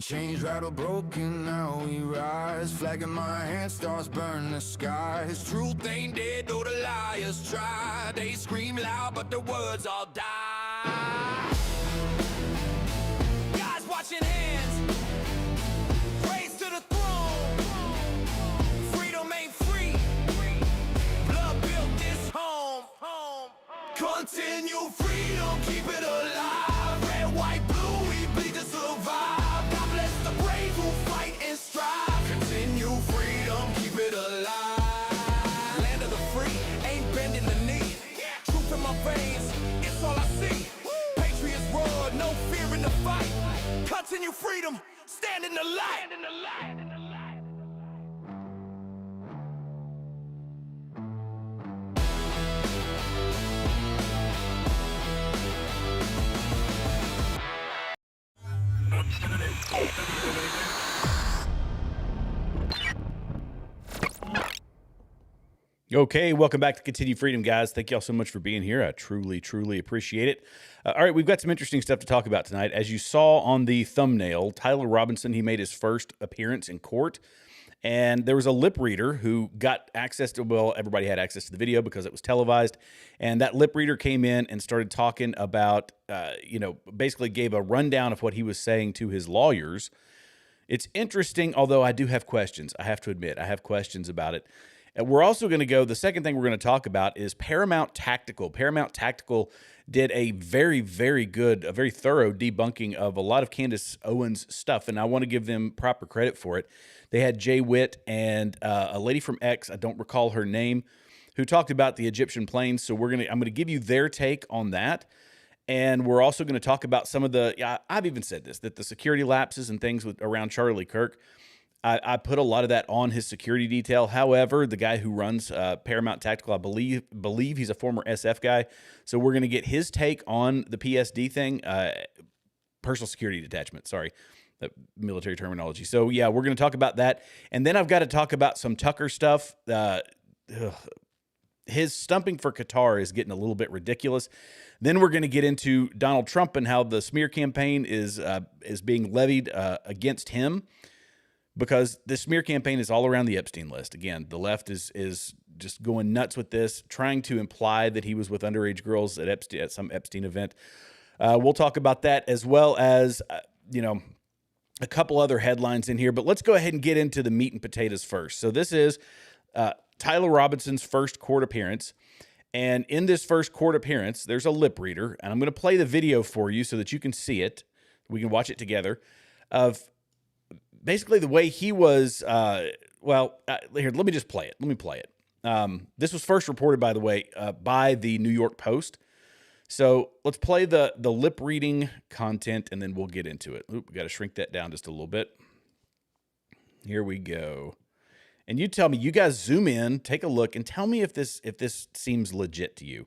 Chains rattle broken, now we rise. Flag in my hand, stars burn the skies. Truth ain't dead, though the liars try. They scream loud, but the words all die. Guys watching hands, raise to the throne. Freedom ain't free, blood built this home. Continue freedom, keep it alive. Red, white, blue, we bleed to survive. Continue freedom, keep it alive. Land of the free, ain't bending the knee. Truth in my veins, it's all I see. Patriots roar, no fear in the fight. Continue freedom, stand in the light. Okay, welcome back to Continue Freedom, guys. Thank y'all so much for being here. I truly, truly appreciate it. All right, we've got some interesting stuff to talk about tonight. As you saw on the thumbnail, Tyler Robinson, he made his first appearance in court, and there was a lip reader who got access to, well, everybody had access to the video because it was televised, and that lip reader came in and started talking about, basically gave a rundown of what he was saying to his lawyers. It's interesting, although I do have questions. I have to admit, I have questions about it. And we're also going to go, the second thing we're going to talk about is Paramount Tactical. Paramount Tactical did a very, very good, a very thorough debunking of a lot of Candace Owens stuff, and I want to give them proper credit for it. They had Jay Witt and a lady from X, I don't recall her name, who talked about the Egyptian planes. So I'm going to give you their take on that. And we're also going to talk about some of the, I've even said this, that the security lapses and things around Charlie Kirk, I put a lot of that on his security detail. However, the guy who runs Paramount Tactical, I believe he's a former SF guy. So we're going to get his take on the PSD thing, personal security detachment. Sorry, the military terminology. So yeah, we're going to talk about that. And then I've got to talk about some Tucker stuff. His stumping for Qatar is getting a little bit ridiculous. Then we're going to get into Donald Trump and how the smear campaign is being levied against him. Because the smear campaign is all around the Epstein list. Again, the left is just going nuts with this, trying to imply that he was with underage girls at some Epstein event. We'll talk about that, as well as a couple other headlines in here. But let's go ahead and get into the meat and potatoes first. So this is Tyler Robinson's first court appearance. And in this first court appearance, there's a lip reader. And I'm going to play the video for you so that you can see it. We can watch it together. Of basically the way he was, here, let me just play it. Let me play it. This was first reported, by the way, by the New York Post. So let's play the lip reading content, and then we'll get into it. Oop, we got to shrink that down just a little bit. Here we go. And you tell me, you guys zoom in, take a look, and tell me if this seems legit to you.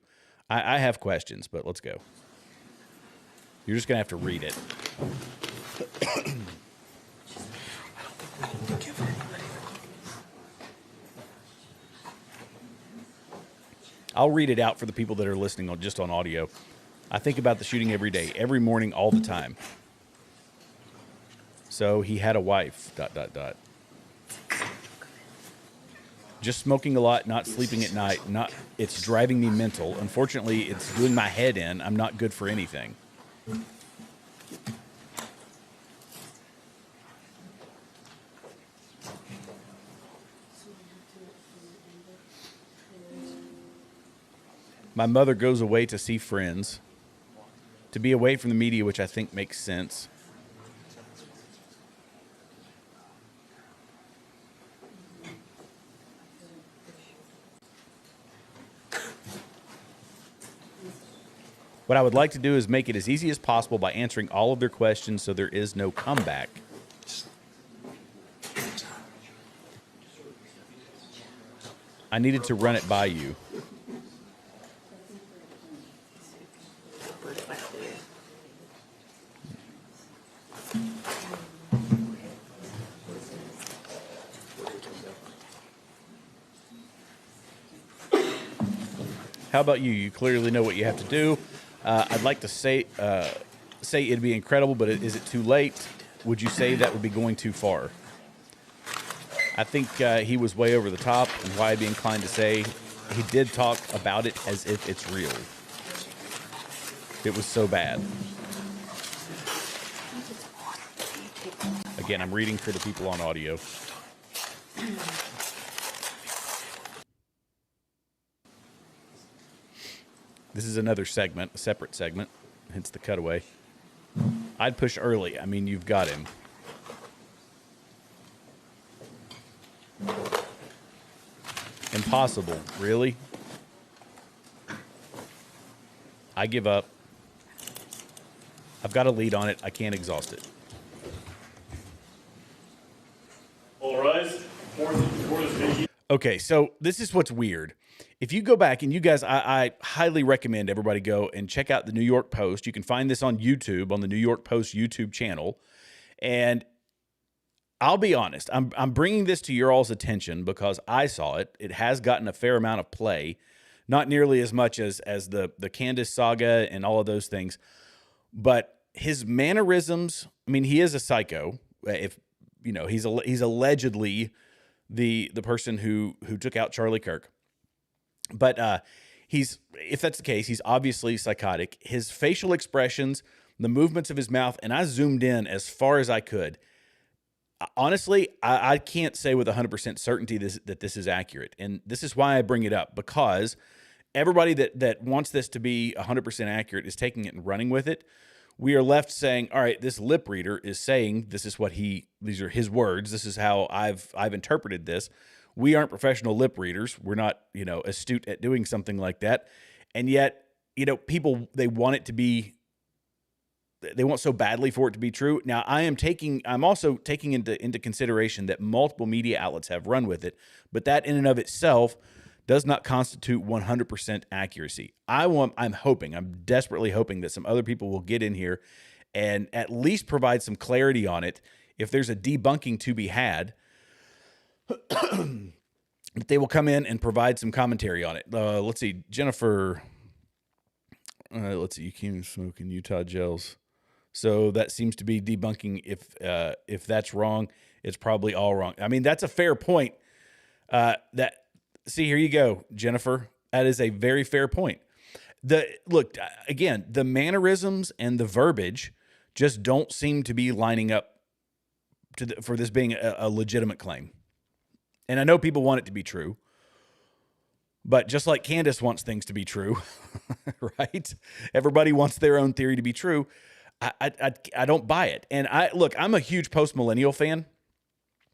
I have questions, but let's go. You're just going to have to read it. I'll read it out for the people that are listening just on audio. I think about the shooting every day, every morning, all the time. So he had a wife, ... Just smoking a lot, not sleeping at night. It's driving me mental. Unfortunately, it's doing my head in. I'm not good for anything. My mother goes away to see friends, to be away from the media, which I think makes sense. What I would like to do is make it as easy as possible by answering all of their questions so there is no comeback. I needed to run it by you. How about you? You clearly know what you have to do. I'd like to say it'd be incredible, but is it too late? would you say that would be going too far? I think he was way over the top, and why I'd be inclined to say he did talk about it as if it's real. It was so bad. Again, I'm reading for the people on audio. This is another segment, a separate segment, hence the cutaway. I'd push early. I mean, you've got him. Impossible. Really? I give up. I've got a lead on it. I can't exhaust it. All rise. Okay, so this is what's weird. If you go back, and you guys, I highly recommend everybody go and check out the New York Post. You can find this on YouTube, on the New York Post YouTube channel. And I'll be honest, I'm bringing this to your all's attention because I saw it. It has gotten a fair amount of play, not nearly as much as the Candace saga and all of those things. But his mannerisms, I mean, he is a psycho. If you know, he's allegedly the person who took out Charlie Kirk. But if that's the case, he's obviously psychotic. His facial expressions, the movements of his mouth, and I zoomed in as far as I could. Honestly, I can't say with 100% certainty that this is accurate. And this is why I bring it up, because everybody that wants this to be 100% accurate is taking it and running with it. We are left saying, all right, this lip reader is saying this is what these are his words. This is how I've interpreted this. We aren't professional lip readers. We're not, astute at doing something like that. And yet, people, they want so badly for it to be true. Now, I'm also taking into consideration that multiple media outlets have run with it, but that in and of itself does not constitute 100% accuracy. I'm desperately hoping that some other people will get in here and at least provide some clarity on it. If there's a debunking to be had, they will come in and provide some commentary on it. Let's see, Jennifer. Let's see, you can't smoke in Utah jails. So that seems to be debunking. If that's wrong, it's probably all wrong. I mean, that's a fair point. See, here you go, Jennifer. That is a very fair point. Look, again, the mannerisms and the verbiage just don't seem to be lining up for this being a legitimate claim. And I know people want it to be true, but just like Candace wants things to be true, right? Everybody wants their own theory to be true. I don't buy it. And I'm a huge post-millennial fan.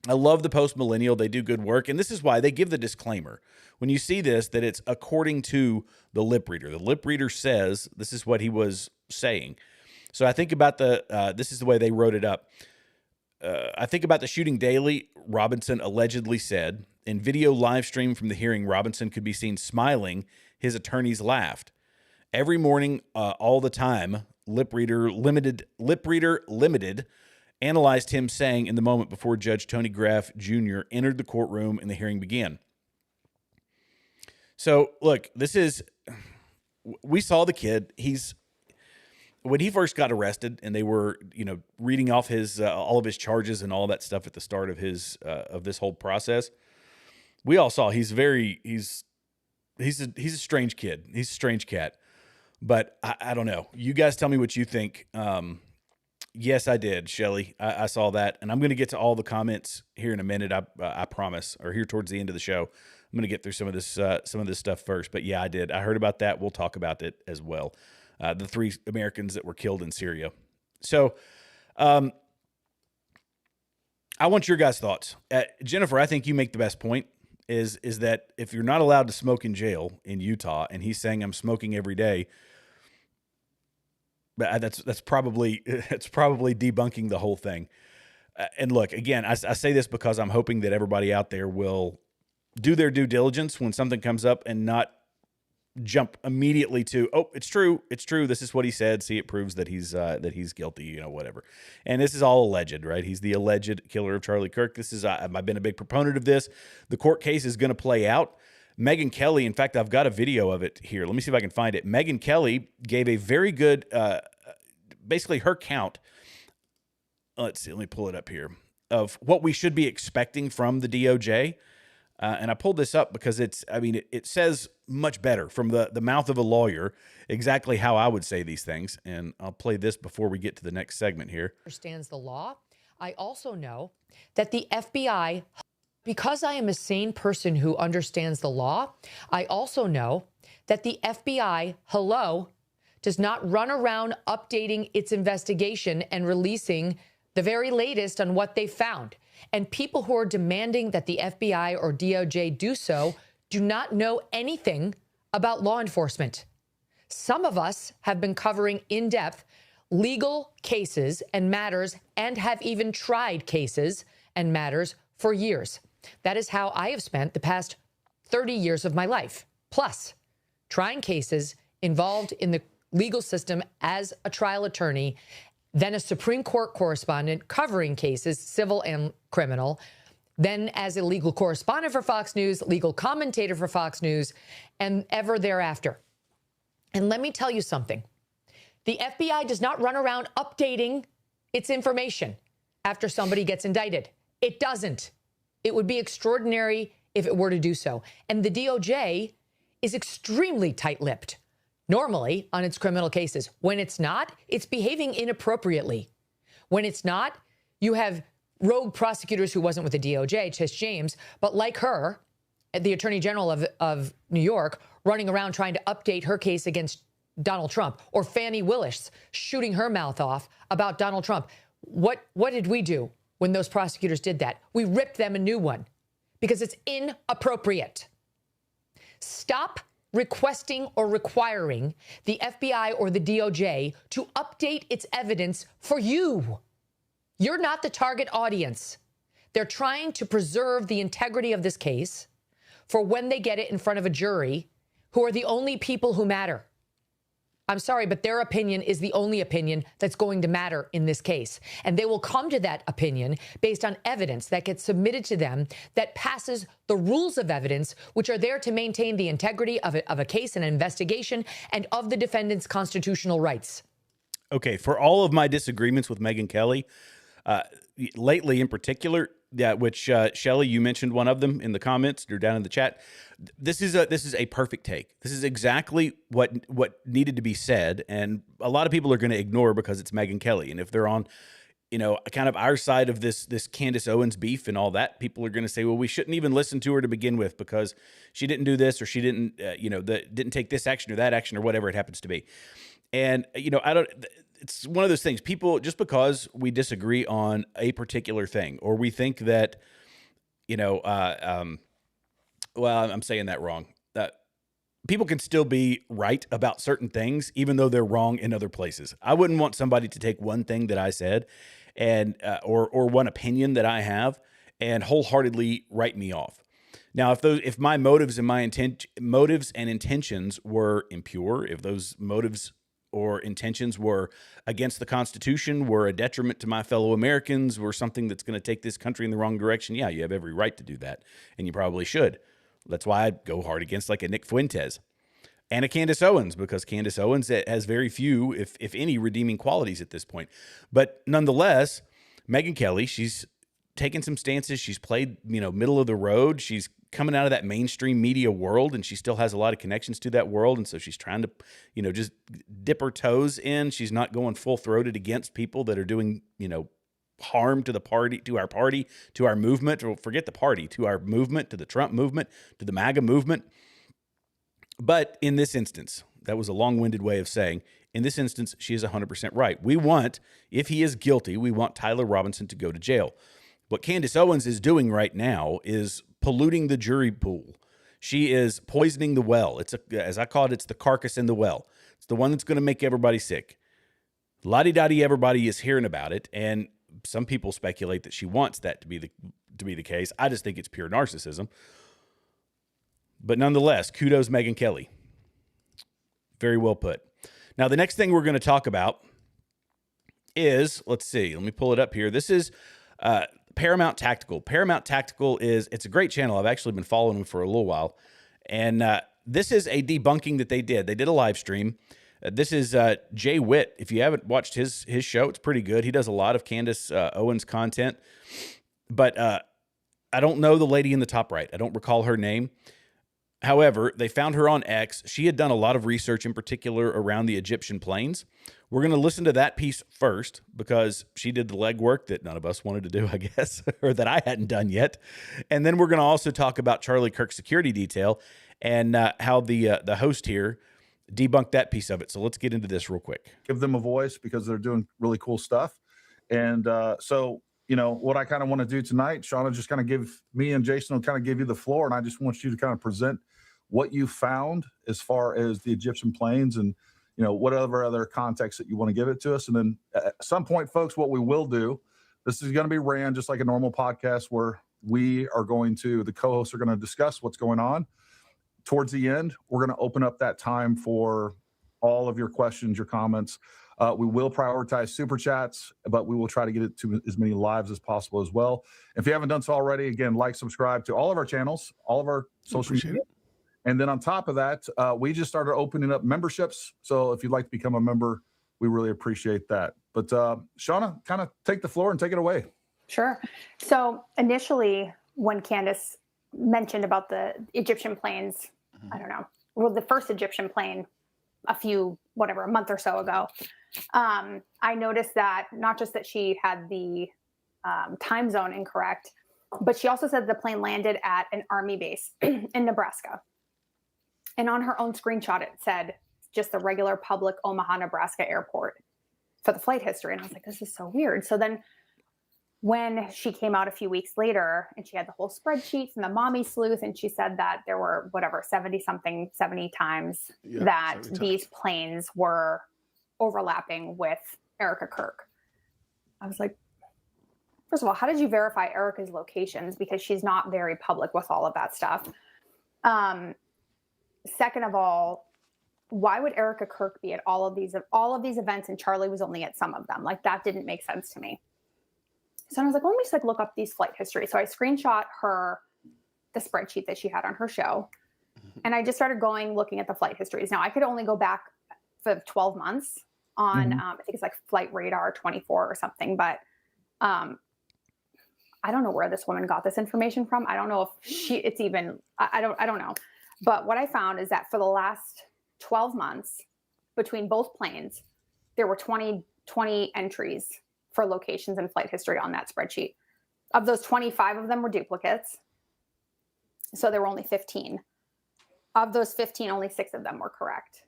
I love the post-millennial. They do good work. And this is why they give the disclaimer. When you see this, that it's according to the lip reader. The lip reader says this is what he was saying. So I think about this is the way they wrote it up. I think about the shooting daily. Robinson allegedly said, in video live stream from the hearing, Robinson could be seen smiling. His attorneys laughed. Every morning, all the time, Lip Reader Limited analyzed him saying in the moment before Judge Tony Graff Jr. entered the courtroom and the hearing began. So, look, we saw the kid. When he first got arrested and they were, reading off his all of his charges and all that stuff at the start of his of this whole process, we all saw he's a strange kid. He's a strange cat. But I don't know. You guys tell me what you think. Yes, I did, Shelly. I saw that, and I'm going to get to all the comments here in a minute. I promise, or here towards the end of the show. I'm going to get through some of this stuff first. But yeah, I did. I heard about that. We'll talk about it as well. The 3 Americans that were killed in Syria. So, I want your guys' thoughts. Jennifer, I think you make the best point. Is that if you're not allowed to smoke in jail in Utah, and he's saying I'm smoking every day, that's probably debunking the whole thing. And look, again, I say this because I'm hoping that everybody out there will do their due diligence when something comes up and not jump immediately to, oh, it's true. This is what he said. See, it proves that he's guilty, whatever. And this is all alleged, right? He's the alleged killer of Charlie Kirk. I've been a big proponent of this. The court case is going to play out. Megyn Kelly, in fact, I've got a video of it here. Let me see if I can find it. Megyn Kelly gave a very good, basically her count let's see, let me pull it up here, of what we should be expecting from the DOJ. And I pulled this up because it says much better from the mouth of a lawyer exactly how I would say these things. And I'll play this before we get to the next segment here. Understands the law. I also know that the FBI, because I am a sane person who understands the law, I also know that the FBI, does not run around updating its investigation and releasing the very latest on what they found. And people who are demanding that the FBI or DOJ do so do not know anything about law enforcement. Some of us have been covering in depth legal cases and matters and have even tried cases and matters for years. That is how I have spent the past 30 years of my life, plus trying cases involved in the legal system as a trial attorney, then a Supreme Court correspondent covering cases, civil and criminal, then as a legal correspondent for Fox News, legal commentator for Fox News, and ever thereafter. And let me tell you something. The FBI does not run around updating its information after somebody gets indicted. It doesn't. It would be extraordinary if it were to do so. And the DOJ is extremely tight-lipped normally on its criminal cases. When it's not, it's behaving inappropriately. When it's not, you have rogue prosecutors who wasn't with the DOJ, Tish James, but like her, the Attorney General of New York, running around trying to update her case against Donald Trump, or Fannie Willis shooting her mouth off about Donald Trump. What did we do when those prosecutors did that? We ripped them a new one because it's inappropriate. Stop requesting or requiring the FBI or the DOJ to update its evidence for you. You're not the target audience. They're trying to preserve the integrity of this case for when they get it in front of a jury who are the only people who matter. I'm sorry, but their opinion is the only opinion that's going to matter in this case. And they will come to that opinion based on evidence that gets submitted to them that passes the rules of evidence, which are there to maintain the integrity of a case and an investigation and of the defendant's constitutional rights. Okay, for all of my disagreements with Megyn Kelly, lately in particular, which Shelley, you mentioned one of them in the comments or down in the chat. This is a perfect take. This is exactly what needed to be said, and a lot of people are going to ignore because it's Megyn Kelly. And if they're on, kind of our side of this Candace Owens beef and all that, people are going to say, well, we shouldn't even listen to her to begin with because she didn't do this or she didn't, didn't take this action or that action or whatever it happens to be. And I don't. It's one of those things. People, just because we disagree on a particular thing, or we think that, well, I'm saying that wrong. That people can still be right about certain things, even though they're wrong in other places. I wouldn't want somebody to take one thing that I said, and or one opinion that I have, and wholeheartedly write me off. Now, if my motives and intentions were impure, if those motives or intentions were against the Constitution, were a detriment to my fellow Americans, were something that's going to take this country in the wrong direction, yeah, you have every right to do that, and you probably should. That's why I go hard against like a Nick Fuentes and a Candace Owens, because Candace Owens has very few, if any, redeeming qualities at this point. But nonetheless, Megyn Kelly, she's taken some stances. She's played, middle of the road. She's coming out of that mainstream media world, and she still has a lot of connections to that world. And so she's trying to, just dip her toes in. She's not going full-throated against people that are doing, harm to the party, to our movement, or forget the party, to our movement, to the Trump movement, to the MAGA movement. But in this instance, that was a long-winded way of saying, in this instance, she is 100% right. We want, if he is guilty, we want Tyler Robinson to go to jail. What Candace Owens is doing right now is polluting the jury pool. She is poisoning the well. As I call it, it's the carcass in the well. It's the one that's going to make everybody sick. La-di-da-di, everybody is hearing about it, and some people speculate that she wants that to be the case. I just think it's pure narcissism. But nonetheless, kudos Megyn Kelly. Very well put. Now, the next thing we're going to talk about is, let's see, let me pull it up here. This is Paramount Tactical. Paramount Tactical it's a great channel. I've actually been following them for a little while. And this is a debunking that they did. They did a live stream. This is Jay Witt. If you haven't watched his show, it's pretty good. He does a lot of Candace Owens content. But I don't know the lady in the top right. I don't recall her name. However, they found her on X. She had done a lot of research, in particular around the Egyptian plains. We're going to listen to that piece first because she did the legwork that none of us wanted to do, I guess, or that I hadn't done yet. And then we're going to also talk about Charlie Kirk's security detail and how the host here debunked that piece of it. So let's get into this real quick. Give them a voice because they're doing really cool stuff. And so, you know, what I kind of want to do tonight, Shauna, just kind of give me and Jason will kind of give you the floor. And I just want you to kind of present what you found as far as the Egyptian plains and, you know, whatever other context that you want to give it to us. And then at some point, folks, what we will do, this is going to be ran just like a normal podcast where we are going to, the co-hosts are going to discuss what's going on. Towards the end, we're going to open up that time for all of your questions, your comments. We will prioritize super chats, but we will try to get it to as many lives as possible as well. If you haven't done so already, again, like, subscribe to all of our channels, all of our social media. And then on top of that, we just started opening up memberships. So if you'd like to become a member, we really appreciate that. But Shauna, kind of take the floor and take it away. Sure. So initially, when Candace mentioned about the Egyptian plains, I don't know, well, the first Egyptian plane a month or so ago, I noticed that not just that she had the time zone incorrect, but she also said the plane landed at an Army base in Nebraska. And on her own screenshot, it said just the regular public Omaha, Nebraska airport for the flight history. And I was like, this is so weird. So then when she came out a few weeks later and she had the whole spreadsheet from the mommy sleuth, and she said that there were 70 times that these planes were overlapping with Erica Kirk. I was like, first of all, how did you verify Erica's locations? Because she's not very public with all of that stuff. Second of all, why would Erica Kirk be at all of these events and Charlie was only at some of them? Like, that didn't make sense to me. So I was like, let me just look up these flight history. So I screenshot the spreadsheet that she had on her show. And I just started looking at the flight histories. Now I could only go back for 12 months on, I think it's like Flight Radar 24 or something, but I don't know where this woman got this information from. I don't know if I don't know. But what I found is that for the last 12 months between both planes, there were 20 entries for locations and flight history on that spreadsheet. Of those, 25 of them were duplicates. So there were only 15. Of those 15, only 6 of them were correct.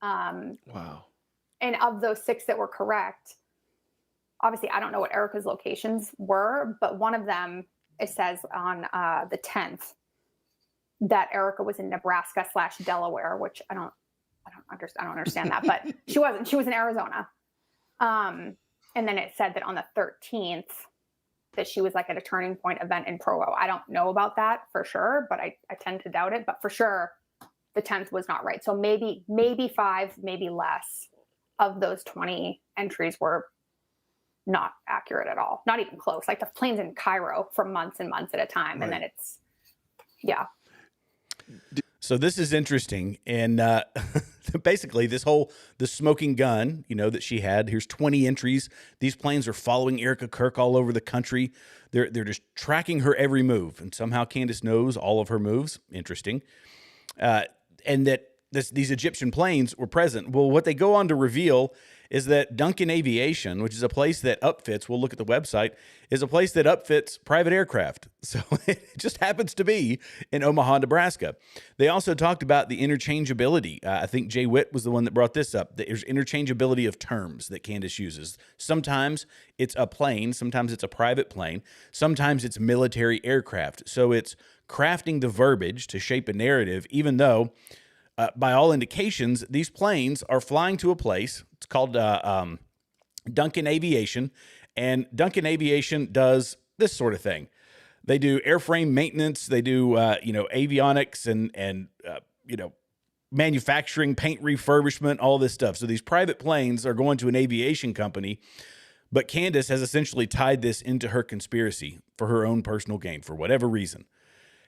Wow. And of those 6 that were correct, obviously, I don't know what Erica's locations were, but one of them, it says on the 10th that Erica was in Nebraska/Delaware, which I don't understand that, but she wasn't. She was in Arizona. And then it said that on the 13th that she was like at a Turning Point event in Provo. I don't know about that for sure, but I tend to doubt it. But for sure, the 10th was not right. So maybe 5, maybe less of those 20 entries were not accurate at all. Not even close. Like the plane's in Cairo for months and months at a time. Right. And then it's, yeah. So this is interesting. And basically the smoking gun, that she had, here's 20 entries. These planes are following Erica Kirk all over the country. They're just tracking her every move. And somehow Candace knows all of her moves. Interesting. And that these Egyptian planes were present. Well, what they go on to reveal is that Duncan Aviation, which is a place that upfits, we'll look at the website, is a place that upfits private aircraft. So it just happens to be in Omaha, Nebraska. They also talked about the interchangeability. I think Jay Witt was the one that brought this up. There's interchangeability of terms that Candace uses. Sometimes it's a plane. Sometimes it's a private plane. Sometimes it's military aircraft. So it's crafting the verbiage to shape a narrative, even though by all indications, these planes are flying to a place. It's called Duncan Aviation, and Duncan Aviation does this sort of thing. They do airframe maintenance. They do avionics and manufacturing, paint refurbishment, all this stuff. So these private planes are going to an aviation company, but Candace has essentially tied this into her conspiracy for her own personal gain for whatever reason.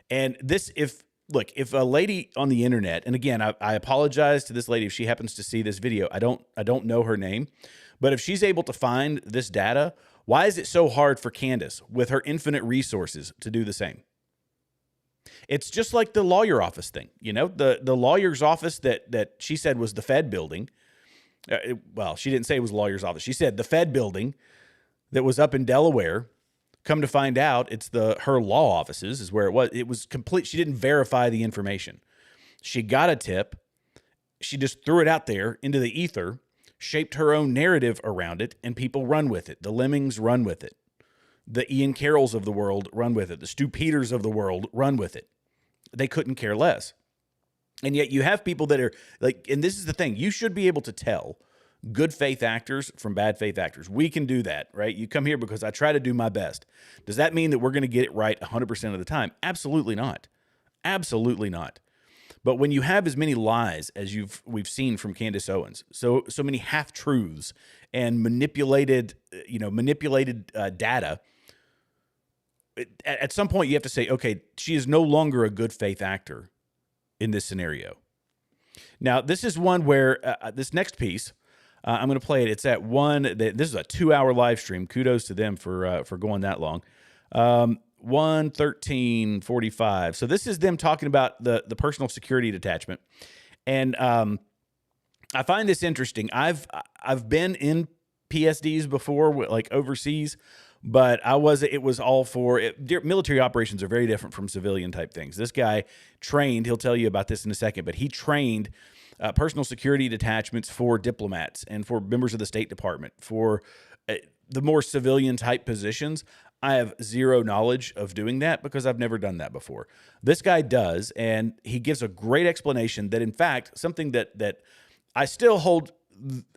And this, if look, if a lady on the internet, and again, I apologize to this lady if she happens to see this video. I don't know her name, but if she's able to find this data, why is it so hard for Candace with her infinite resources to do the same? It's just like the lawyer office thing, you know, the lawyer's office that she said was the Fed building. Well, she didn't say it was the lawyer's office. She said the Fed building that was up in Delaware. Come to find out, it's her law offices is where it was. It was complete. She didn't verify the information. She got a tip. She just threw it out there into the ether, shaped her own narrative around it, and people run with it. The Lemmings run with it. The Ian Carrolls of the world run with it. The Stu Peters of the world run with it. They couldn't care less. And yet you have people that are like, and this is the thing, you should be able to tell good faith actors from bad faith actors. We can do that, right? You come here because I try to do my best. Does that mean that we're going to get it right 100% of the time? Absolutely not. Absolutely not. But when you have as many lies as we've seen from Candace Owens, so many half truths and manipulated data, at some point you have to say, okay, she is no longer a good faith actor in this scenario. Now, this is one where this next piece, I'm going to play it. It's at this is a 2-hour live stream. Kudos to them for going that long. 1:13:45. So this is them talking about the personal security detachment. And I find this interesting. I've been in PSDs before, like overseas, but it was all for it. Military operations are very different from civilian type things. This guy trained, he'll tell you about this in a second, but he trained personal security detachments for diplomats and for members of the State Department, for the more civilian type positions. I have zero knowledge of doing that because I've never done that before. This guy does, and he gives a great explanation that, in fact, something that I still hold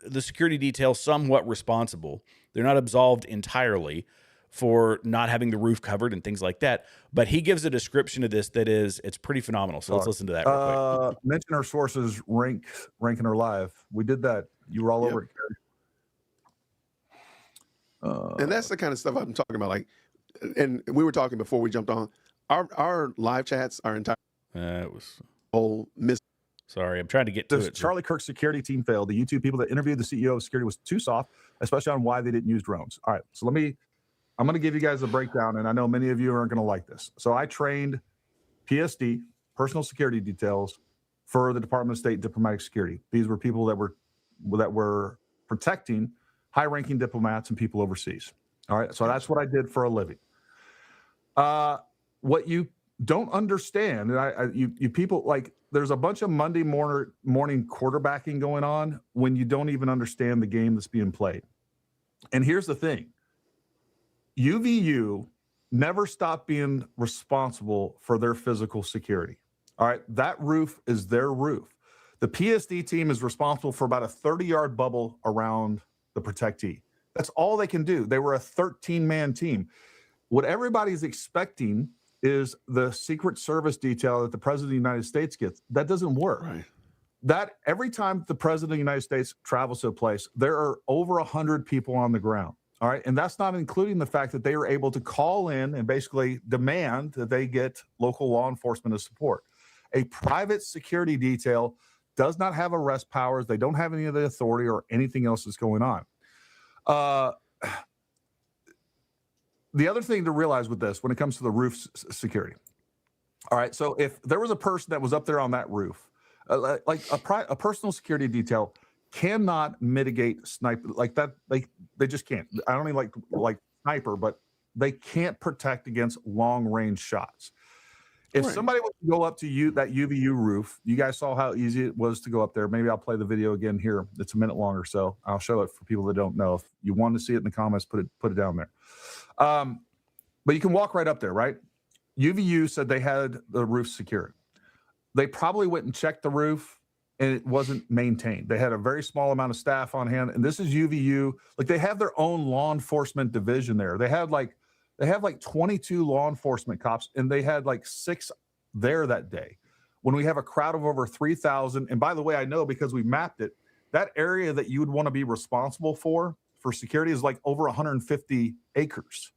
the security detail somewhat responsible. They're not absolved entirely for not having the roof covered and things like that. But he gives a description of this it's pretty phenomenal. So let's listen to that real quick. Mention our sources, ranking her live. We did that. You were all over it, Kerry. And that's the kind of stuff I'm talking about. Like, and we were talking before we jumped on. Our live chats are entire It was whole miss. Sorry, I'm trying to get to it. Charlie Kirk's security team failed. The YouTube people that interviewed the CEO of security was too soft, especially on why they didn't use drones. All right, so I'm going to give you guys a breakdown, and I know many of you aren't going to like this. So I trained PSD, personal security details, for the Department of State diplomatic security. These were people that were protecting high-ranking diplomats and people overseas. All right, so that's what I did for a living. What you don't understand, and you people, like, there's a bunch of Monday morning quarterbacking going on when you don't even understand the game that's being played. And here's the thing. UVU never stopped being responsible for their physical security. All right, that roof is their roof. The PSD team is responsible for about a 30-yard bubble around the protectee. That's all they can do. They were a 13-man team. What everybody's expecting is the Secret Service detail that the President of the United States gets. That doesn't work. Right. That every time the President of the United States travels to a place, there are over 100 people on the ground. All right. And that's not including the fact that they are able to call in and basically demand that they get local law enforcement to support. A private security detail does not have arrest powers. They don't have any of the authority or anything else that's going on. The other thing to realize with this, when it comes to the roof security. All right. So if there was a person that was up there on that roof, like a personal security detail cannot mitigate sniper like that. They just can't. I don't mean like sniper, but they can't protect against long range shots. If somebody would go up to that UVU roof, you guys saw how easy it was to go up there. Maybe I'll play the video again here. It's a minute long or so. I'll show it for people that don't know. If you want to see it in the comments, put it down there. But you can walk right up there, right? UVU said they had the roof secured. They probably went and checked the roof, and it wasn't maintained. They had a very small amount of staff on hand, and this is UVU. Like, they have their own law enforcement division there. They have like 22 law enforcement cops, and they had like 6 there that day. When we have a crowd of over 3,000, and by the way, I know because we mapped it, that area that you would want to be responsible for security is like over 150 acres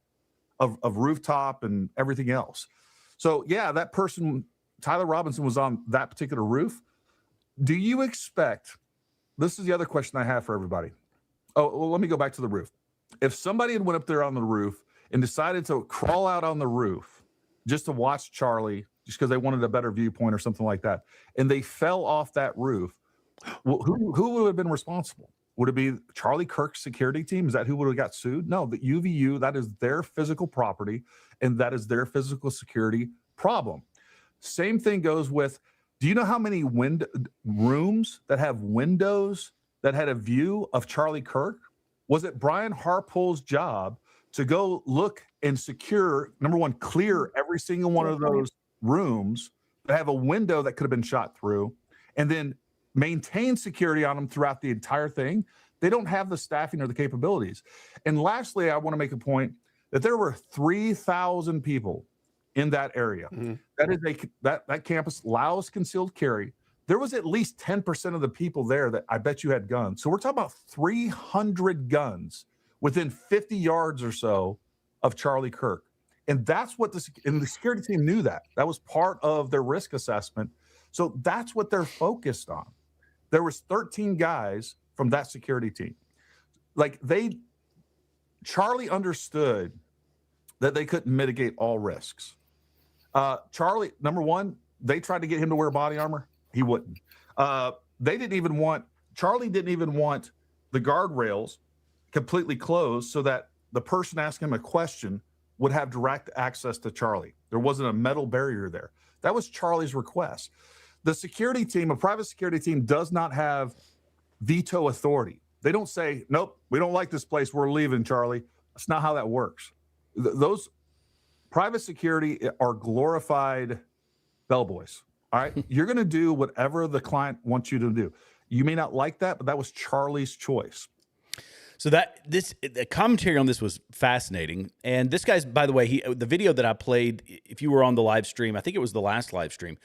of rooftop and everything else. So yeah, that person Tyler Robinson was on that particular roof, do you expect, this is the other question I have for everybody. Oh, well, let me go back to the roof. If somebody had went up there on the roof and decided to crawl out on the roof just to watch Charlie, just because they wanted a better viewpoint or something like that, and they fell off that roof, who would have been responsible? Would it be Charlie Kirk's security team? Is that who would have got sued? No, the UVU, that is their physical property, and that is their physical security problem. Same thing goes with, do you know how many rooms that have windows that had a view of Charlie Kirk? Was it Brian Harpole's job to go look and secure, number one, clear every single one of those rooms that have a window that could have been shot through, and then maintain security on them throughout the entire thing? They don't have the staffing or the capabilities. And lastly, I want to make a point that there were 3,000 people in that area. That is that campus allows concealed carry. There was at least 10% of the people there that I bet you had guns. So we're talking about 300 guns within 50 yards or so of Charlie Kirk. And that's what the security team knew that. That was part of their risk assessment. So that's what they're focused on. There was 13 guys from that security team. Like Charlie understood that they couldn't mitigate all risks. Charlie, number one, they tried to get him to wear body armor. He wouldn't. Charlie didn't even want the guardrails completely closed so that the person asking him a question would have direct access to Charlie. There wasn't a metal barrier there. That was Charlie's request. The security team, a private security team, does not have veto authority. They don't say, nope, we don't like this place, we're leaving, Charlie. That's not how that works. Those private security are glorified bellboys. All right. You're going to do whatever the client wants you to do. You may not like that, but that was Charlie's choice. So the commentary on this was fascinating. And this guy's, by the way, the video that I played, if you were on the live stream, I think it was the last live stream,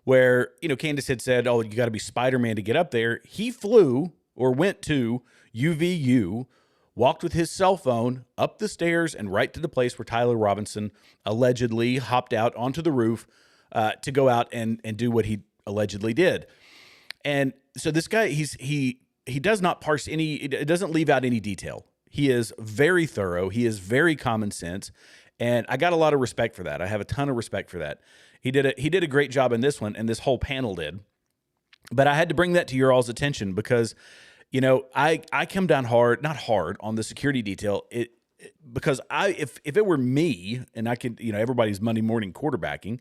where, Candace had said, oh, you got to be Spider-Man to get up there. He flew or went to UVU, walked with his cell phone up the stairs and right to the place where Tyler Robinson allegedly hopped out onto the roof to go out and do what he allegedly did. And so this guy, he does not parse it doesn't leave out any detail. He is very thorough. He is very common sense. And I got a lot of respect for that. I have a ton of respect for that. He did a great job in this one, and this whole panel did. But I had to bring that to your all's attention because, I come down not hard on the security detail. Because if it were me, and I could, everybody's Monday morning quarterbacking,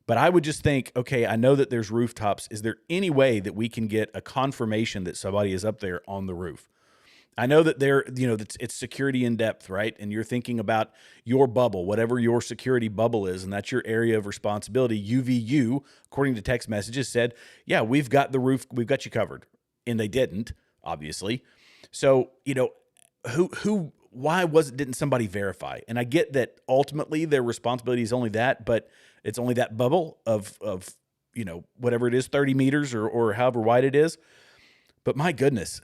but I would just think, okay, I know that there's rooftops. Is there any way that we can get a confirmation that somebody is up there on the roof? I know that it's security in depth, right? And you're thinking about your bubble, whatever your security bubble is, and that's your area of responsibility. UVU, according to text messages, said, yeah, we've got the roof, we've got you covered. And they didn't, obviously. So, why didn't somebody verify? And I get that ultimately their responsibility is only that, but it's only that bubble of whatever it is, 30 meters or however wide it is. But my goodness,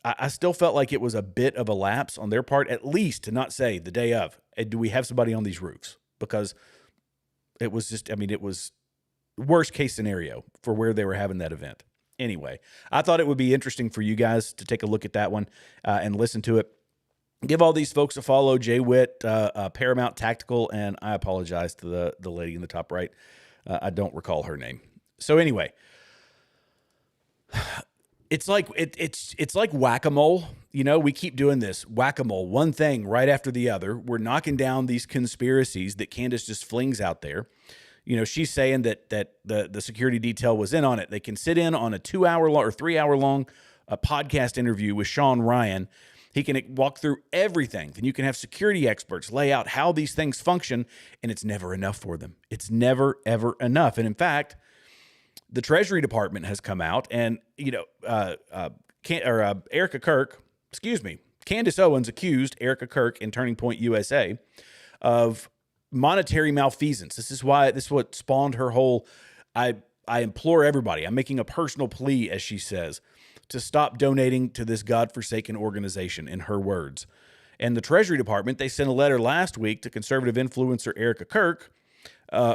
I still felt like it was a bit of a lapse on their part, at least to not say the day of, do we have somebody on these roofs? Because it was just, it was worst case scenario for where they were having that event. Anyway, I thought it would be interesting for you guys to take a look at that one and listen to it. Give all these folks a follow, Jay Witt, Paramount Tactical, and I apologize to the lady in the top right. I don't recall her name. So anyway, it's like it's like whack-a-mole. We keep doing this whack-a-mole, one thing right after the other. We're knocking down these conspiracies that Candace just flings out there. She's saying that the security detail was in on it. They can sit in on a 2-hour long or 3-hour long podcast interview with Sean Ryan. He can walk through everything. Then you can have security experts lay out how these things function, and it's never enough for them. It's never, ever enough. And in fact, the Treasury Department has come out and, Erica Kirk, Candace Owens accused Erica Kirk in Turning Point USA of monetary malfeasance. This is what spawned her whole, I implore everybody, I'm making a personal plea, as she says, to stop donating to this godforsaken organization, in her words. And the Treasury Department, they sent a letter last week to conservative influencer Erica Kirk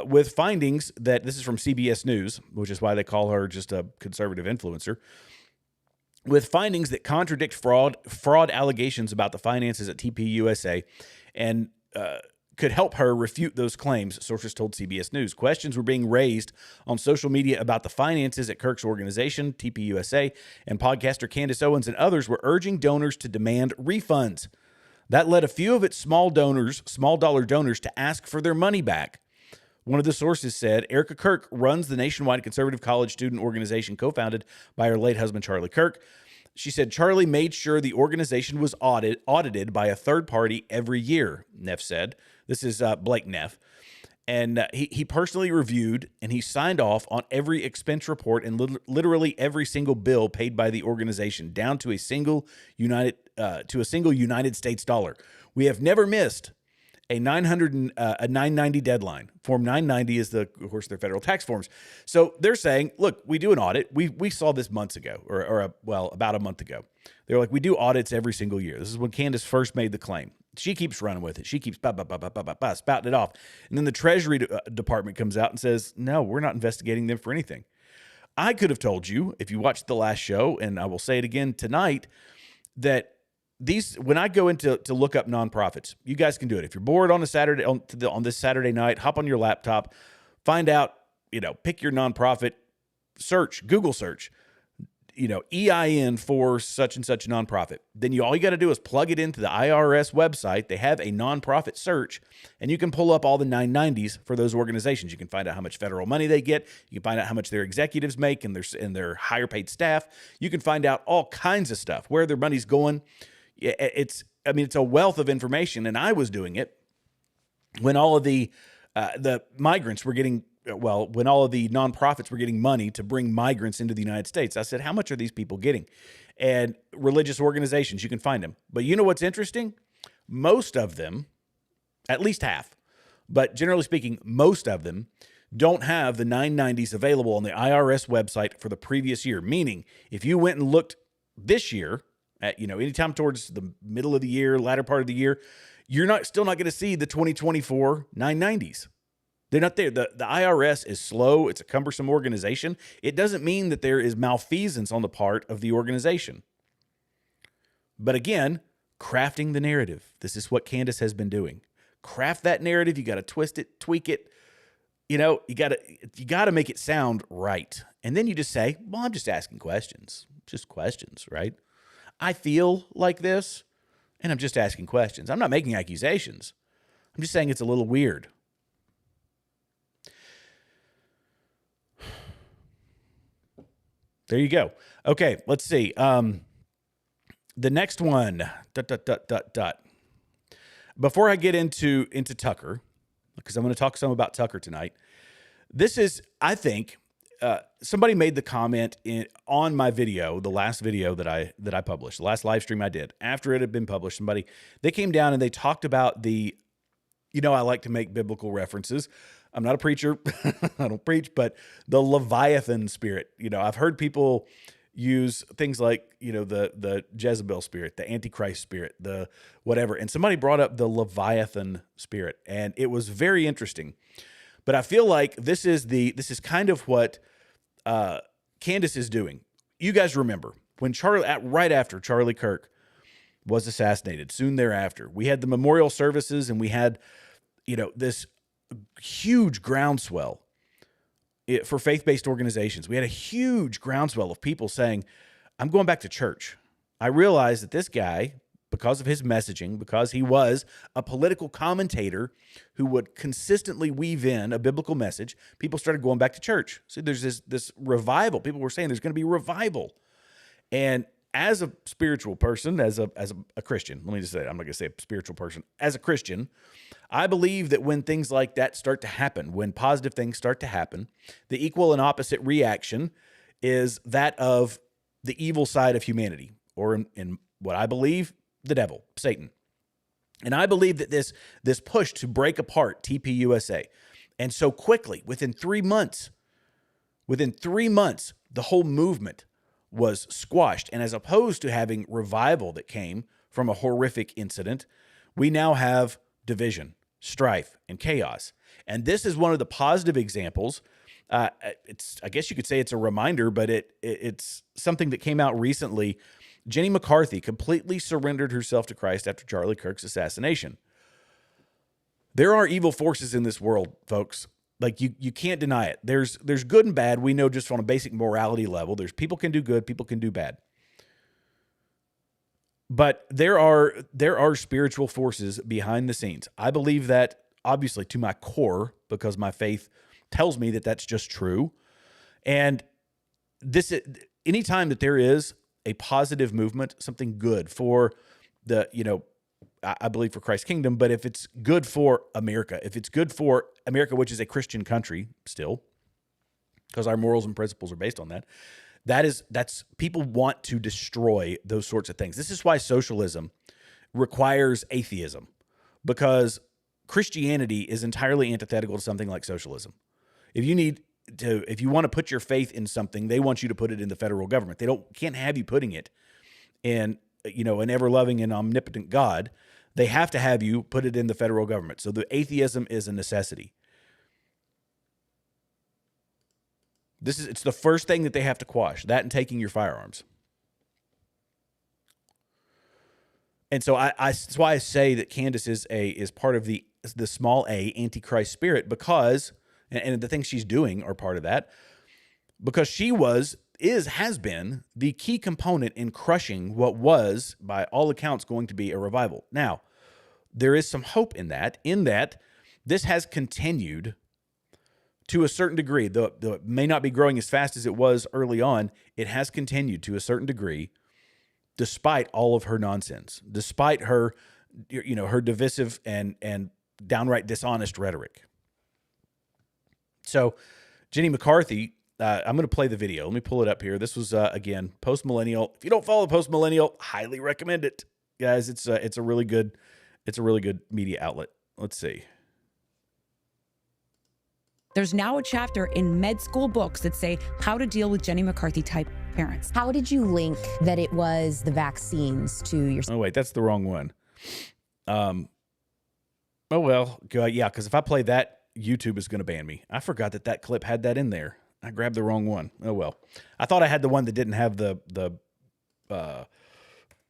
with findings that, this is from CBS News, which is why they call her just a conservative influencer, with findings that contradict fraud allegations about the finances at TPUSA and could help her refute those claims, sources told CBS News. Questions were being raised on social media about the finances at Kirk's organization, TPUSA, and podcaster Candace Owens and others were urging donors to demand refunds. That led a few of its small dollar donors, to ask for their money back. One of the sources said Erica Kirk runs the nationwide conservative college student organization co-founded by her late husband, Charlie Kirk. She said Charlie made sure the organization was audited by a third party every year, Neff said. This is Blake Neff. And he personally reviewed and he signed off on every expense report and literally every single bill paid by the organization, down to a single United States dollar. We have never missed a 990 deadline. Form 990 is of course, their federal tax forms. So they're saying, look, we do an audit. We saw this months ago, about a month ago. They're like, we do audits every single year. This is when Candace first made the claim. She keeps running with it. She keeps spouting it off. And then the Treasury Department comes out and says, no, we're not investigating them for anything. I could have told you, if you watched the last show, and I will say it again tonight, that when I go into to look up nonprofits, you guys can do it. If you're bored on a Saturday, on this Saturday night, hop on your laptop, find out, pick your nonprofit, search, Google search, EIN for such and such nonprofit. Then all you got to do is plug it into the IRS website. They have a nonprofit search, and you can pull up all the 990s for those organizations. You can find out how much federal money they get. You can find out how much their executives make and their higher paid staff. You can find out all kinds of stuff, where their money's going. It's a wealth of information, and I was doing it when all of the migrants were getting, when all of the nonprofits were getting money to bring migrants into the United States. I said, how much are these people getting? And religious organizations, you can find them. But you know what's interesting? Most of them, at least half, but generally speaking, most of them don't have the 990s available on the IRS website for the previous year. Meaning, if you went and looked this year, at anytime towards the middle of the year, latter part of the year, you're still not going to see the 2024 990s. They're not there. The IRS is slow. It's a cumbersome organization. It doesn't mean that there is malfeasance on the part of the organization. But again, crafting the narrative. This is what Candace has been doing. Craft that narrative. You got to twist it, tweak it. You got to make it sound right. And then you just say, well, I'm just asking questions. Just questions, right? I feel like this, and I'm just asking questions. I'm not making accusations. I'm just saying it's a little weird. There you go. Okay, let's see. The next one. Before I get into Tucker, because I'm going to talk some about Tucker tonight. This is, I think, somebody made the comment on my video, the last video that I published, the last live stream I did after it had been published. They came down and they talked about I like to make biblical references. I'm not a preacher. I don't preach, but the Leviathan spirit, I've heard people use things like, the Jezebel spirit, the Antichrist spirit, the whatever. And somebody brought up the Leviathan spirit, and it was very interesting. But I feel like this is kind of what Candace is doing. You guys remember when right after Charlie Kirk was assassinated, soon thereafter, we had the memorial services, and we had, this huge groundswell for faith-based organizations. We had a huge groundswell of people saying, I'm going back to church. I realized that this guy, because of his messaging, because he was a political commentator who would consistently weave in a biblical message, people started going back to church. So there's this revival. People were saying there's going to be revival. And as a spiritual person, as a Christian, let me just say, I'm not going to say a spiritual person. As a Christian, I believe that when things like that start to happen, when positive things start to happen, the equal and opposite reaction is that of the evil side of humanity, or in what I believe, the devil, Satan. And I believe that this push to break apart TPUSA, and so quickly, within 3 months, the whole movement was squashed. And as opposed to having revival that came from a horrific incident, we now have division. strife, and chaos. And this is one of the positive examples. I guess you could say it's a reminder, but it's something that came out recently. Jenny McCarthy completely surrendered herself to Christ after Charlie Kirk's assassination. There are evil forces in this world, folks. Like you can't deny it. There's good and bad. We know just on a basic morality level. There's people can do good, people can do bad. But there are spiritual forces behind the scenes. I believe that obviously to my core, because my faith tells me that that's just true. And anytime that there is a positive movement, something good for the, I believe for Christ's kingdom, but if it's good for America, which is a Christian country still, because our morals and principles are based on that, that's people want to destroy those sorts of things. This is why socialism requires atheism, because Christianity is entirely antithetical to something like socialism. If you want to put your faith in something, they want you to put it in the federal government. They can't have you putting it in, an ever-loving and omnipotent God. They have to have you put it in the federal government. So the atheism is a necessity. It's the first thing that they have to quash, that and taking your firearms. And so that's why I say that Candace is part of the small a antichrist spirit, because, and the things she's doing are part of that, because she has been the key component in crushing what was, by all accounts, going to be a revival. Now, there is some hope in that this has continued to a certain degree. Though it may not be growing as fast as it was early on, it has continued to a certain degree, despite all of her nonsense, despite her, her divisive and downright dishonest rhetoric. So, Jenny McCarthy, I'm going to play the video. Let me pull it up here. This was, again, Post-Millennial. If you don't follow Post-Millennial, highly recommend it. Guys, it's a really good media outlet. Let's see. There's now a chapter in med school books that say how to deal with Jenny McCarthy type parents. How did you link that it was the vaccines to your... Oh, wait, that's the wrong one. Oh, well, yeah, because if I play that, YouTube is going to ban me. I forgot that clip had that in there. I grabbed the wrong one. Oh, well. I thought I had the one that didn't have the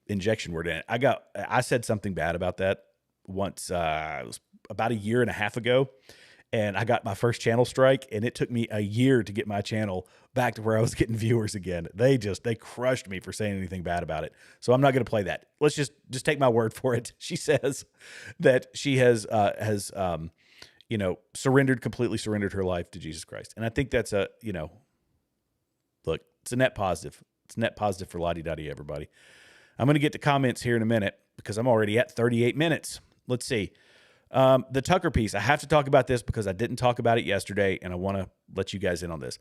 injection word in it. I said something bad about that once. It was about a year and a half ago, and I got my first channel strike, and it took me a year to get my channel back to where I was getting viewers again. They crushed me for saying anything bad about it. So I'm not going to play that. Let's just take my word for it. She says that she has completely surrendered her life to Jesus Christ. And I think that's look, it's a net positive. It's a net positive for la-di-da-di, everybody. I'm going to get to comments here in a minute because I'm already at 38 minutes. Let's see. The Tucker piece. I have to talk about this because I didn't talk about it yesterday, and I want to let you guys in on this.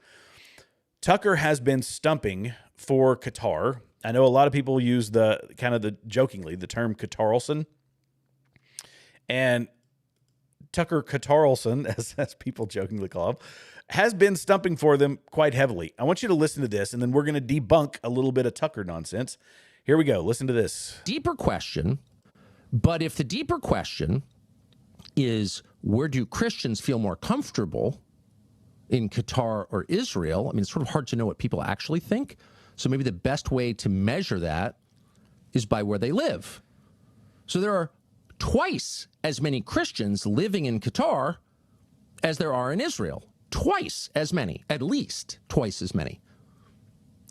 Tucker has been stumping for Qatar. I know a lot of people use jokingly the term Qatarlson. And Tucker Qatarlson, as people jokingly call him, has been stumping for them quite heavily. I want you to listen to this, and then we're going to debunk a little bit of Tucker nonsense. Here we go. Listen to this. Deeper question, but if the deeper question is where do Christians feel more comfortable, in Qatar or Israel? I mean, it's sort of hard to know what people actually think. So maybe the best way to measure that is by where they live. So there are twice as many Christians living in Qatar as there are in Israel. Twice as many, at least twice as many.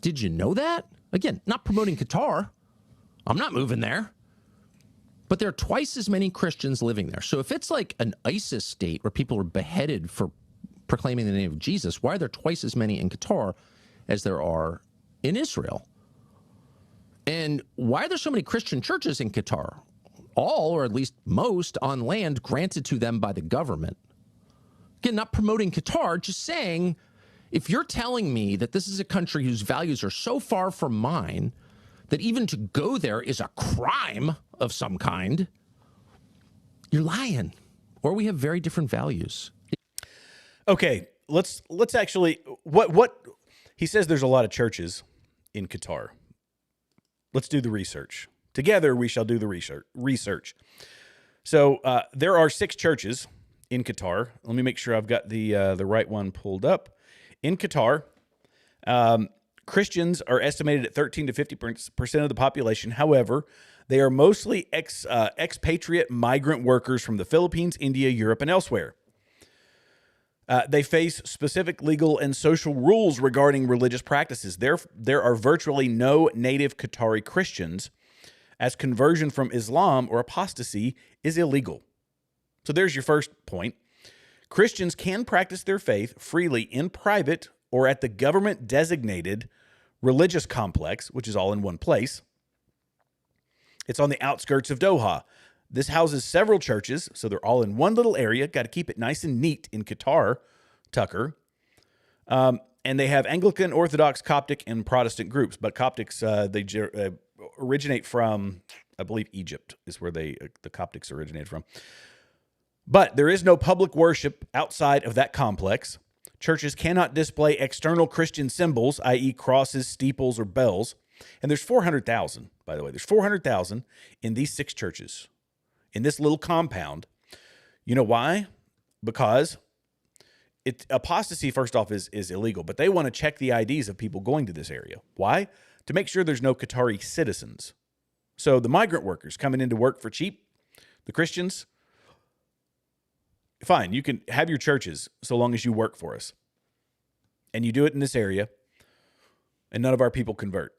Did you know that? Again, not promoting Qatar. I'm not moving there. But there are twice as many Christians living there. So if it's like an ISIS state where people are beheaded for proclaiming the name of Jesus, why are there twice as many in Qatar as there are in Israel? And why are there so many Christian churches in Qatar? All, or at least most, on land granted to them by the government. Again, not promoting Qatar, just saying, if you're telling me that this is a country whose values are so far from mine that even to go there is a crime of some kind, you're lying. Or we have very different values. Okay, let's actually, what he says there's a lot of churches in Qatar. Let's do the research. Together we shall do the research. So there are 6 churches in Qatar. Let me make sure I've got the right one pulled up. In Qatar, Christians are estimated at 13 to 50% of the population. However, they are mostly expatriate migrant workers from the Philippines, India, Europe, and elsewhere. They face specific legal and social rules regarding religious practices. There are virtually no native Qatari Christians, as conversion from Islam or apostasy is illegal. So there's your first point. Christians can practice their faith freely in private or at the government-designated religious complex, which is all in one place. It's on the outskirts of Doha. This houses several churches, so they're all in one little area. Got to keep it nice and neat in Qatar, Tucker. And they have Anglican, Orthodox, Coptic, and Protestant groups. But Coptics, they originate from, I believe, Egypt is where the Coptics originated from. But there is no public worship outside of that complex. Churches cannot display external Christian symbols, i.e. crosses, steeples, or bells. And there's 400,000, by the way. There's 400,000 in these 6 churches, in this little compound. You know why? Because apostasy, first off, is illegal. But they want to check the IDs of people going to this area. Why? To make sure there's no Qatari citizens. So the migrant workers coming in to work for cheap, the Christians, fine, you can have your churches so long as you work for us. And you do it in this area, and none of our people convert.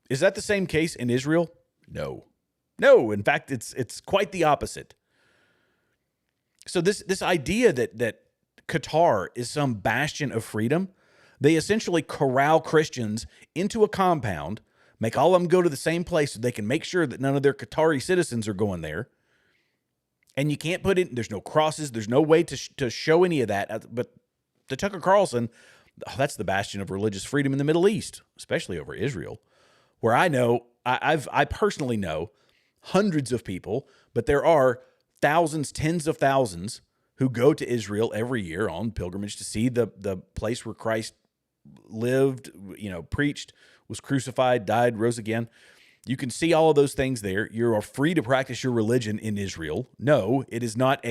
Is that the same case in Israel? No. No, in fact, it's quite the opposite. So this idea that Qatar is some bastion of freedom, they essentially corral Christians into a compound, make all of them go to the same place so they can make sure that none of their Qatari citizens are going there. And you can't put in, there's no crosses, there's no way to show any of that. But to Tucker Carlson, that's the bastion of religious freedom in the Middle East, especially over Israel, where I personally know hundreds of people, but there are thousands, tens of thousands who go to Israel every year on pilgrimage to see the place where Christ lived, preached, was crucified, died, rose again. You can see all of those things there. You are free to practice your religion in Israel. No, it is not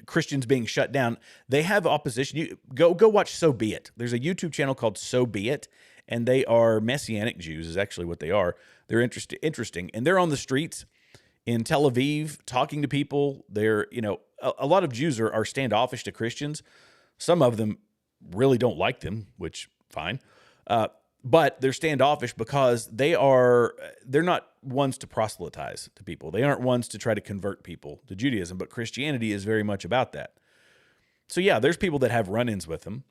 Christians being shut down. They have opposition. You go watch So Be It. There's a YouTube channel called So Be It, and they are Messianic Jews is actually what they are. They're interesting, and they're on the streets in Tel Aviv talking to people. They're, a lot of Jews are standoffish to Christians. Some of them really don't like them, which fine. But they're standoffish because they're not ones to proselytize to people. They aren't ones to try to convert people to Judaism, but Christianity is very much about that. So yeah, there's people that have run-ins with them.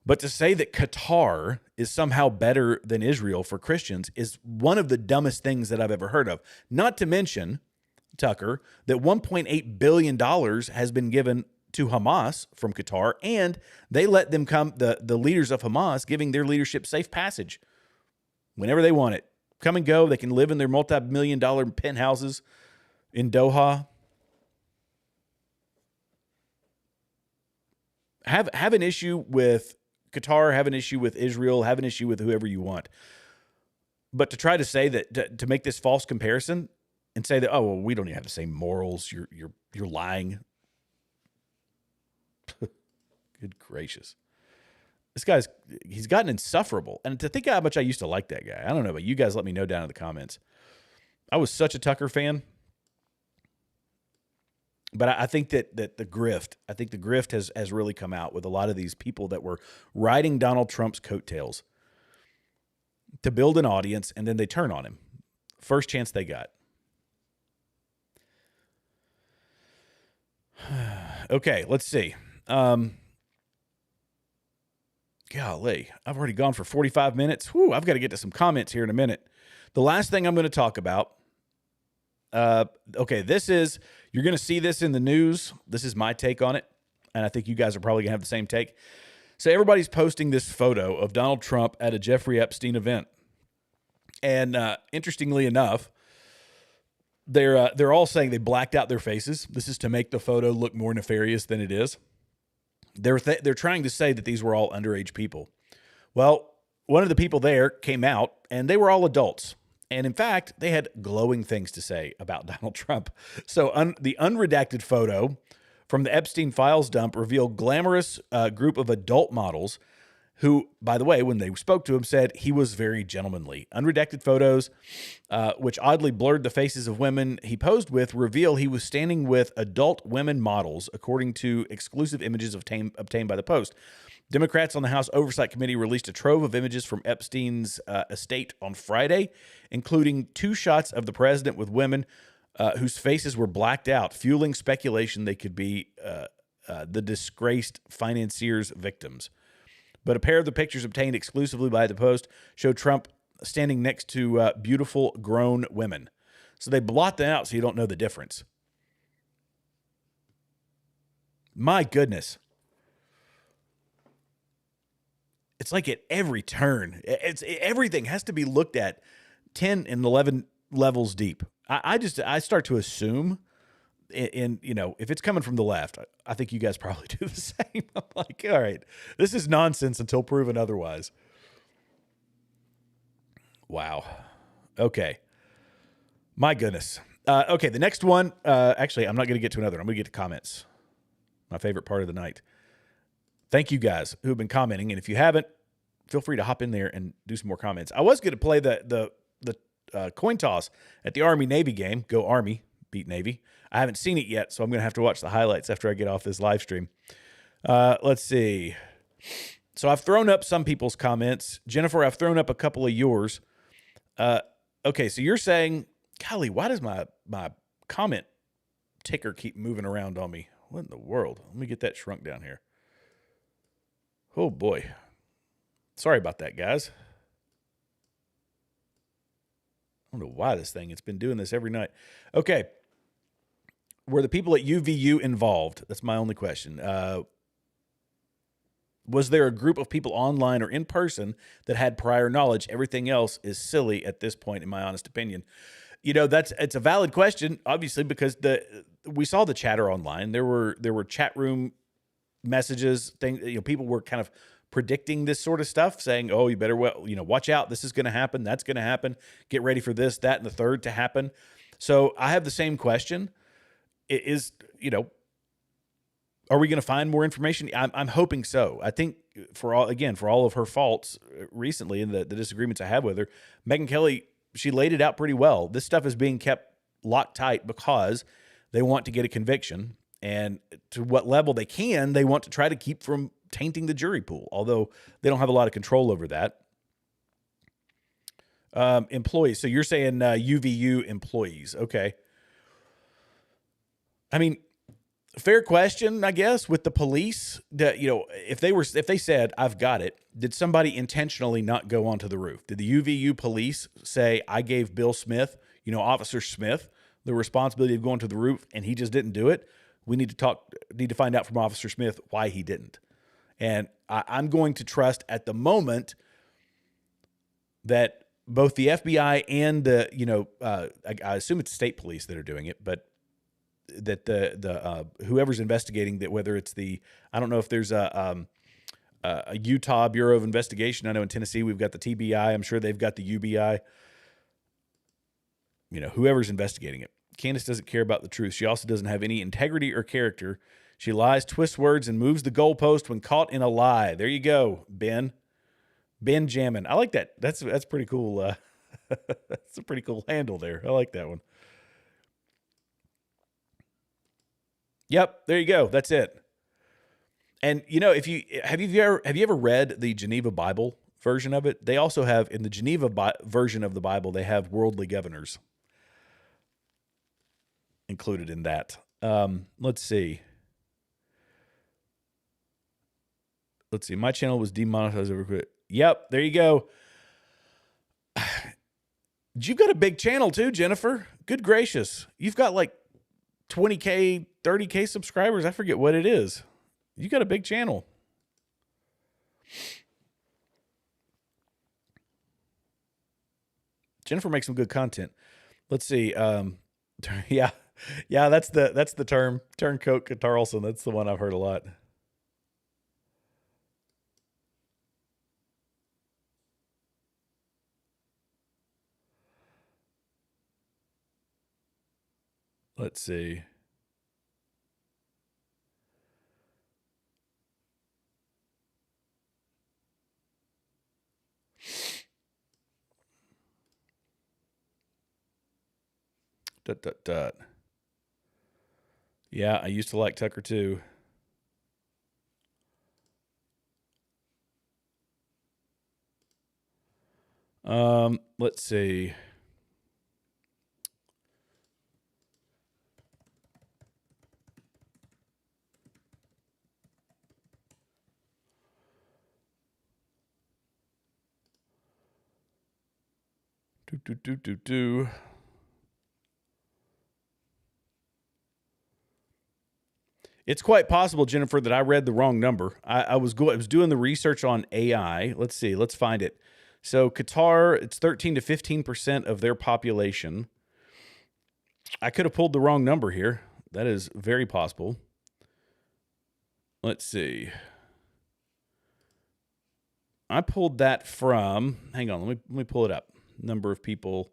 But to say that Qatar is somehow better than Israel for Christians is one of the dumbest things that I've ever heard of. Not to mention, Tucker, that $1.8 billion has been given to Hamas from Qatar, and they let them come, the leaders of Hamas, giving their leadership safe passage whenever they want it. Come and go. They can live in their multi-million-dollar penthouses in Doha. Have an issue with Qatar, have an issue with Israel, have an issue with whoever you want. But to try to say that, to make this false comparison and say that, oh, well, we don't even have the same morals, you're lying. Good gracious. This he's gotten insufferable. And to think how much I used to like that guy. I don't know, but you guys let me know down in the comments. I was such a Tucker fan. But I think that the grift has really come out with a lot of these people that were riding Donald Trump's coattails to build an audience, and then they turn on him. First chance they got. Okay, let's see. Golly, I've already gone for 45 minutes. Whew, I've got to get to some comments here in a minute. The last thing I'm going to talk about, okay, you're going to see this in the news. This is my take on it, and I think you guys are probably going to have the same take. So everybody's posting this photo of Donald Trump at a Jeffrey Epstein event. And interestingly enough, they're all saying they blacked out their faces. This is to make the photo look more nefarious than it is. They're trying to say that these were all underage people. Well, one of the people there came out, and they were all adults. And in fact, they had glowing things to say about Donald Trump. So the unredacted photo from the Epstein files dump revealed glamorous group of adult models who, by the way, when they spoke to him, said he was very gentlemanly. Unredacted photos, which oddly blurred the faces of women he posed with, reveal he was standing with adult women models, according to exclusive images obtained by the Post. Democrats on the House Oversight Committee released a trove of images from Epstein's estate on Friday, including 2 shots of the president with women whose faces were blacked out, fueling speculation they could be the disgraced financier's victims. But a pair of the pictures obtained exclusively by the Post show Trump standing next to beautiful grown women. So they blot them out so you don't know the difference. My goodness. It's like at every turn, everything has to be looked at 10 and 11 levels deep. I start to assume, if it's coming from the left, I think you guys probably do the same. I'm like, all right, this is nonsense until proven otherwise. Wow. Okay. My goodness. Okay, the next one, actually, I'm not going to get to another. I'm going to get to comments. My favorite part of the night. Thank you guys who have been commenting, and if you haven't, feel free to hop in there and do some more comments. I was going to play the coin toss at the Army-Navy game. Go Army, beat Navy. I haven't seen it yet, so I'm going to have to watch the highlights after I get off this live stream. Let's see. So I've thrown up some people's comments. Jennifer, I've thrown up a couple of yours. Okay, so you're saying, golly, why does my comment ticker keep moving around on me? What in the world? Let me get that shrunk down here. Oh, boy. Sorry about that, guys. I don't know why it's been doing this every night. Okay. Were the people at UVU involved? That's my only question. Was there a group of people online or in person that had prior knowledge? Everything else is silly at this point, in my honest opinion. It's a valid question, obviously, because we saw the chatter online. There were chat room messages, things. People were kind of predicting this sort of stuff, saying, "Oh, you better watch out. This is going to happen. That's going to happen. Get ready for this, that, and the third to happen." So I have the same question: are we going to find more information? I'm hoping so. I think for all of her faults recently and the disagreements I have with her, Megyn Kelly, she laid it out pretty well. This stuff is being kept locked tight because they want to get a conviction, and to what level they can, they want to try to keep from tainting the jury pool, although they don't have a lot of control over that. Employees. So you're saying UVU employees. Okay. I mean, fair question, I guess, with the police. That if they said, "I've got it," did somebody intentionally not go onto the roof? Did the UVU police say, "I gave Bill Smith, Officer Smith, the responsibility of going to the roof, and he just didn't do it"? We need to find out from Officer Smith why he didn't. And I'm going to trust at the moment that both the FBI and I assume it's state police that are doing it, but that the whoever's investigating that, whether it's I don't know if there's a Utah Bureau of Investigation. I know in Tennessee we've got the TBI. I'm sure they've got the UBI. Whoever's investigating it. Candace doesn't care about the truth. She also doesn't have any integrity or character. She lies, twists words, and moves the goalpost when caught in a lie. There you go, Ben. Ben Jammin. I like that. That's pretty cool. That's a pretty cool handle there. I like that one. Yep, there you go. That's it. And if you have you ever read the Geneva Bible version of it? They also have, in the Geneva version of the Bible, they have worldly governors included in that. Let's see. My channel was demonetized over quick. Yep, there you go. You've got a big channel too, Jennifer. Good gracious. You've got like 20K, 30K subscribers. I forget what it is. You got a big channel. Jennifer makes some good content. Let's see. Yeah, that's the term. Turncoat Carlson. That's the one I've heard a lot. Let's see. Dot, dot, dot. Yeah, I used to like Tucker too. Let's see. Do. It's quite possible, Jennifer, that I read the wrong number. I was doing the research on AI. Let's see. Let's find it. So Qatar, it's 13 to 15% of their population. I could have pulled the wrong number here. That is very possible. Let's see. I pulled that from, hang on, let me pull it up. Number of people, ...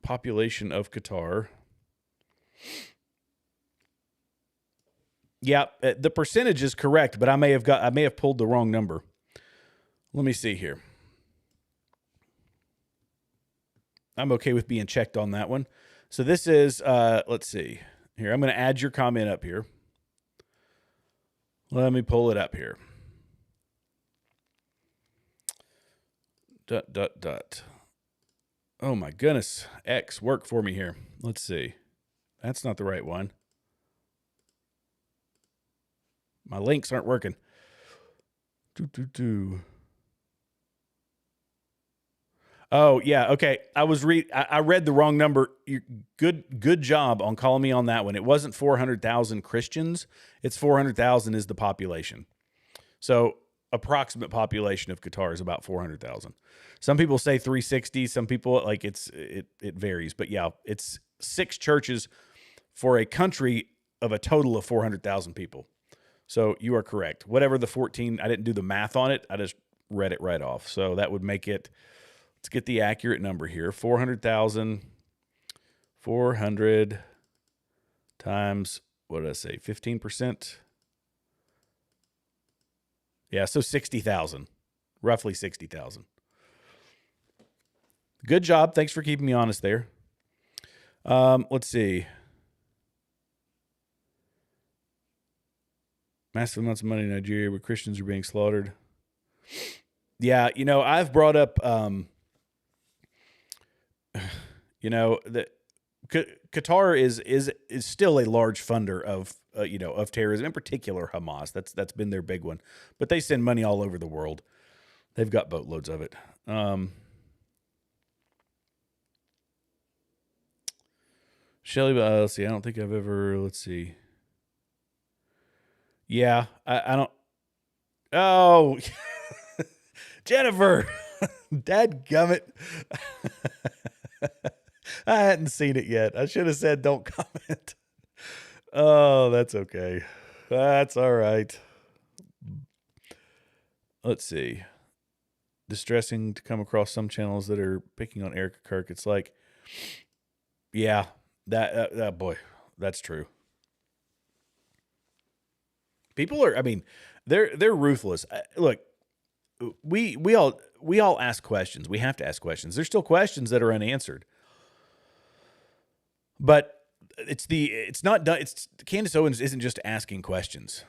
Population of Qatar. Yeah, the percentage is correct, but I may have pulled the wrong number. Let me see here. I'm okay with being checked on that one. So this is, let's see. Here, I'm going to add your comment up here. Let me pull it up here. ... Oh my goodness. X, work for me here. Let's see. That's not the right one. My links aren't working. Oh, yeah. Okay. I read the wrong number. Good job on calling me on that one. It wasn't 400,000 Christians. It's 400,000 is the population. So approximate population of Qatar is about 400,000. Some people say 360. Some people it varies, but yeah, it's 6 churches for a country of a total of 400,000 people. So you are correct. Whatever the 14, I didn't do the math on it. I just read it right off. So that would make it, let's get the accurate number here. 400,000, 400 times, what did I say? 15%. Yeah, so 60,000, roughly 60,000. Good job. Thanks for keeping me honest there. Let's see. Massive amounts of money in Nigeria where Christians are being slaughtered. Yeah, I've brought up, that Qatar is still a large funder of of terrorism, in particular Hamas. That's been their big one, but they send money all over the world. They've got boatloads of it. Shelly, let's see. I don't think I've ever. Let's see. Yeah, I don't. Oh, Jennifer, dadgummit. I hadn't seen it yet. I should have said don't comment. Oh, that's okay. That's all right. Let's see. Distressing to come across some channels that are picking on Erica Kirk. It's like, yeah, that boy, that's true. People are, they're ruthless. Look, we all ask questions. We have to ask questions. There's still questions that are unanswered. But it's not done. Candace Owens isn't just asking questions.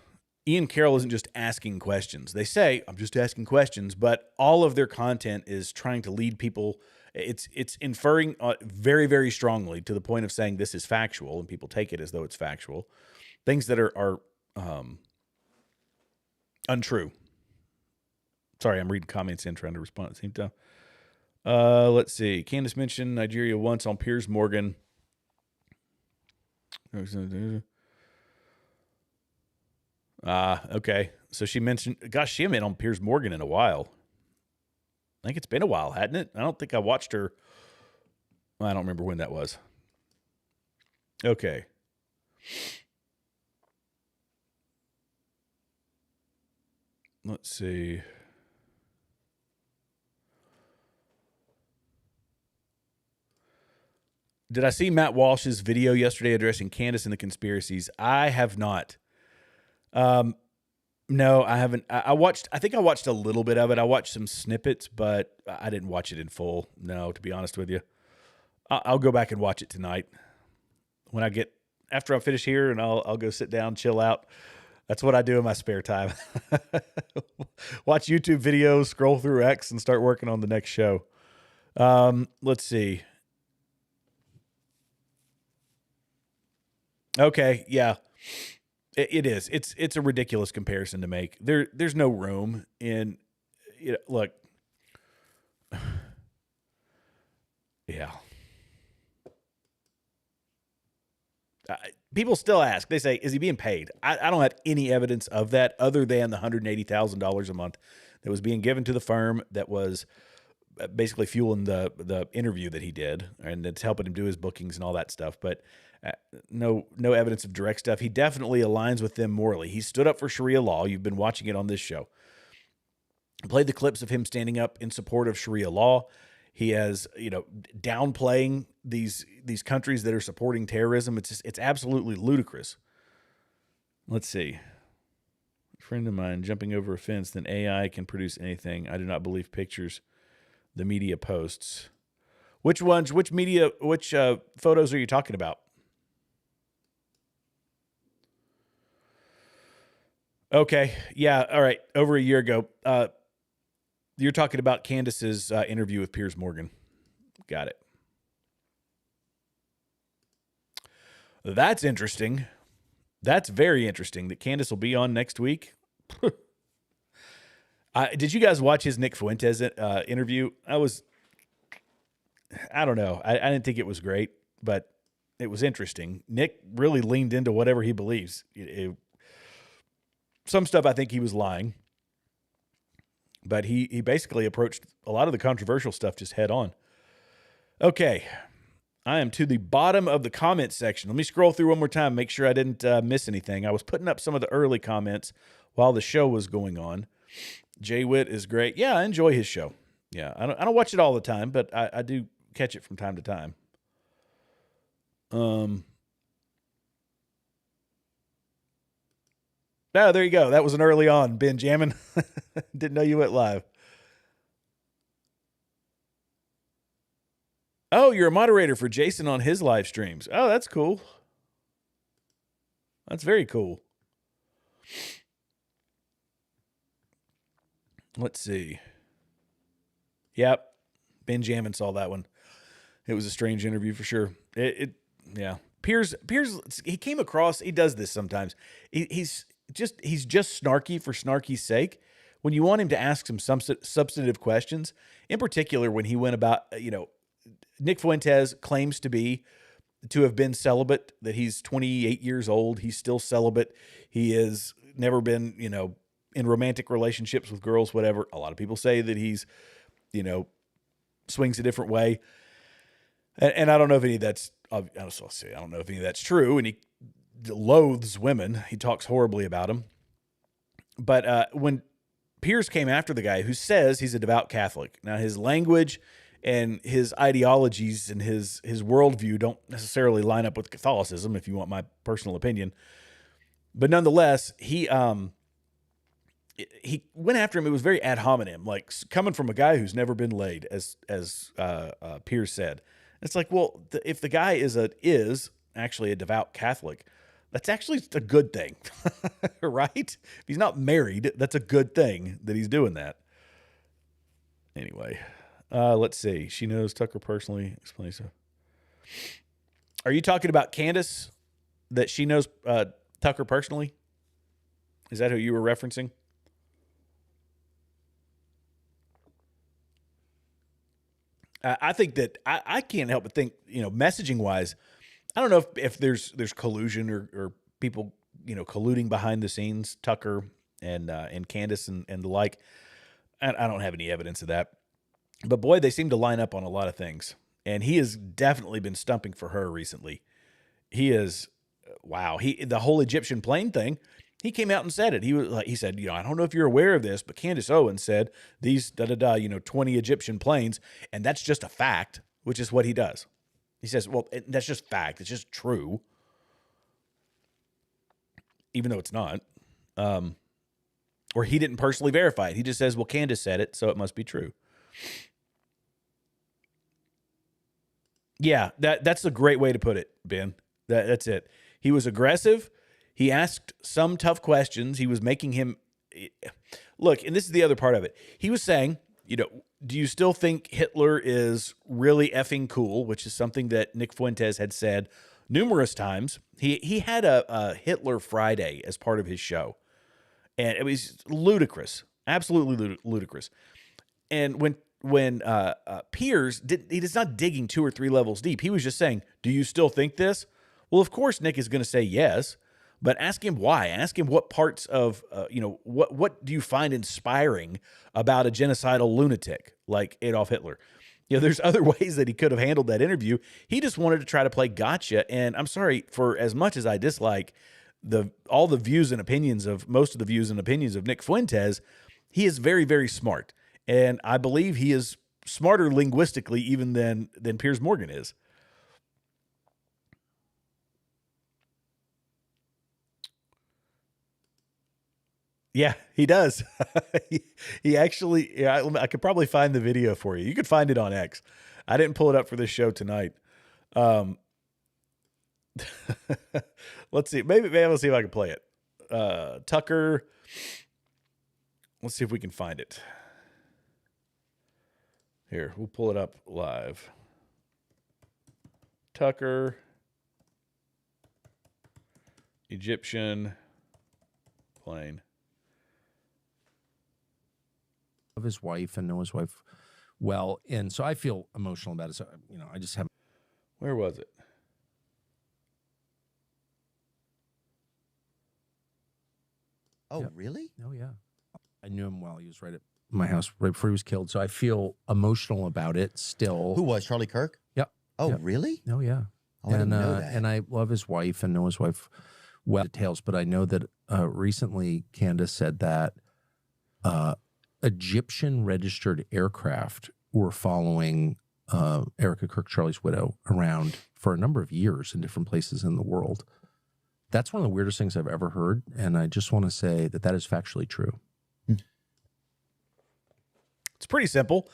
Ian Carroll isn't just asking questions. They say, I'm just asking questions, but all of their content is trying to lead people. It's inferring very, very strongly to the point of saying this is factual, and people take it as though it's factual. Things that are untrue. Sorry, I'm reading comments and trying to respond at the same time. Let's see. Candace mentioned Nigeria once on Piers Morgan. Okay. So she mentioned, gosh, she hasn't been on Piers Morgan in a while. I think it's been a while, hadn't it? I don't think I watched her. I don't remember when that was. Okay. Let's see. Did I see Matt Walsh's video yesterday addressing Candace and the conspiracies? I have not. No, I haven't. I think I watched a little bit of it. I watched some snippets, but I didn't watch it in full. No, to be honest with you. I'll go back and watch it tonight after I finish here, and I'll go sit down, chill out. That's what I do in my spare time. Watch YouTube videos, scroll through X, and start working on the next show. Let's see. Okay, yeah. It is. It's a ridiculous comparison to make. There's no room in, look. Yeah. People still ask. They say, is he being paid? I don't have any evidence of that other than the $180,000 a month that was being given to the firm that was basically fueling the interview that he did, and it's helping him do his bookings and all that stuff. But no evidence of direct stuff. He definitely aligns with them morally. He stood up for Sharia law. You've been watching it on this show. Played the clips of him standing up in support of Sharia law. He has, downplaying these countries that are supporting terrorism. It's absolutely ludicrous. Let's see. A friend of mine jumping over a fence, then AI can produce anything. I do not believe pictures the media posts. Which ones, which photos are you talking about? Okay. Yeah. All right. Over a year ago. You're talking about Candace's interview with Piers Morgan. Got it. That's interesting. That's very interesting that Candace will be on next week. Did you guys watch his Nick Fuentes interview? I don't know. I didn't think it was great, but it was interesting. Nick really leaned into whatever he believes. Some stuff I think he was lying, but he basically approached a lot of the controversial stuff just head on. Okay. I am to the bottom of the comment section. Let me scroll through one more time, make sure I didn't miss anything. I was putting up some of the early comments while the show was going on. Jay Witt is great. Yeah, I enjoy his show. Yeah, I don't watch it all the time, but I do catch it from time to time. Oh, there you go. That was an early on, Benjamin. Didn't know you went live. Oh, you're a moderator for Jason on his live streams. Oh, that's cool. That's very cool. Let's see. Yep. Benjamin saw that one. It was a strange interview for sure. Yeah. Piers, he came across, he does this sometimes. He's just snarky for snarky's sake. When you want him to ask some substantive questions, in particular when he went about, Nick Fuentes claims to have been celibate, that he's 28 years old. He's still celibate. He has never been, in romantic relationships with girls, whatever. A lot of people say that he's, swings a different way. And I don't know if any of that's, I don't know if any of that's true. And he loathes women. He talks horribly about them. But when Piers came after the guy who says he's a devout Catholic, now his language and his ideologies and his worldview don't necessarily line up with Catholicism, if you want my personal opinion. But nonetheless, he went after him. It was very ad hominem, like coming from a guy who's never been laid, as Piers said. It's like, well, if the guy is actually a devout Catholic, that's actually a good thing, right? If he's not married, that's a good thing that he's doing that. Anyway. Let's see. She knows Tucker personally. Explain so. Are you talking about Candace? That she knows Tucker personally? Is that who you were referencing? I think that I can't help but think, messaging wise, I don't know if there's collusion or people, colluding behind the scenes, Tucker and Candace and the like. I don't have any evidence of that. But boy, they seem to line up on a lot of things. And he has definitely been stumping for her recently. He is, wow. The whole Egyptian plane thing, he came out and said it. He said, I don't know if you're aware of this, but Candace Owens said these 20 Egyptian planes, and that's just a fact, which is what he does. He says, well, that's just fact. It's just true. Even though it's not. Or he didn't personally verify it. He just says, well, Candace said it, so it must be true. Yeah, that's a great way to put it, Ben. That's it. He was aggressive. He asked some tough questions. He was making him look, and this is the other part of it. He was saying, do you still think Hitler is really effing cool, which is something that Nick Fuentes had said numerous times. He had a Hitler Friday as part of his show, and it was ludicrous, absolutely ludicrous. And when Piers he's not digging 2 or 3 levels deep. He was just saying, do you still think this? Well, of course, Nick is going to say yes, but ask him why. Ask him what parts of, what do you find inspiring about a genocidal lunatic like Adolf Hitler? There's other ways that he could have handled that interview. He just wanted to try to play gotcha. And I'm sorry, for as much as I dislike all the views and opinions of most of the views and opinions of Nick Fuentes, he is very, very smart. And I believe he is smarter linguistically even than Piers Morgan is. Yeah, he does. he actually, I could probably find the video for you. You could find it on X. I didn't pull it up for this show tonight. Let's see. Maybe I'll see if I can play it. Tucker. Let's see if we can find it. Here, we'll pull it up live. Tucker. Egyptian plane. Of his wife and know his wife well. And so I feel emotional about it. So, I just haven't. Where was it? Oh, yeah. Really? Oh, yeah. I knew him well. He was right at my house right before he was killed. So I feel emotional about it still. Who was Charlie Kirk? Yep. Oh, yep. Really? Oh, yeah. Oh, I didn't know that. And I love his wife and know his wife well details. But I know that recently Candace said that Egyptian registered aircraft were following Erica Kirk, Charlie's widow, around for a number of years in different places in the world. That's one of the weirdest things I've ever heard. And I just want to say that is factually true. It's pretty simple.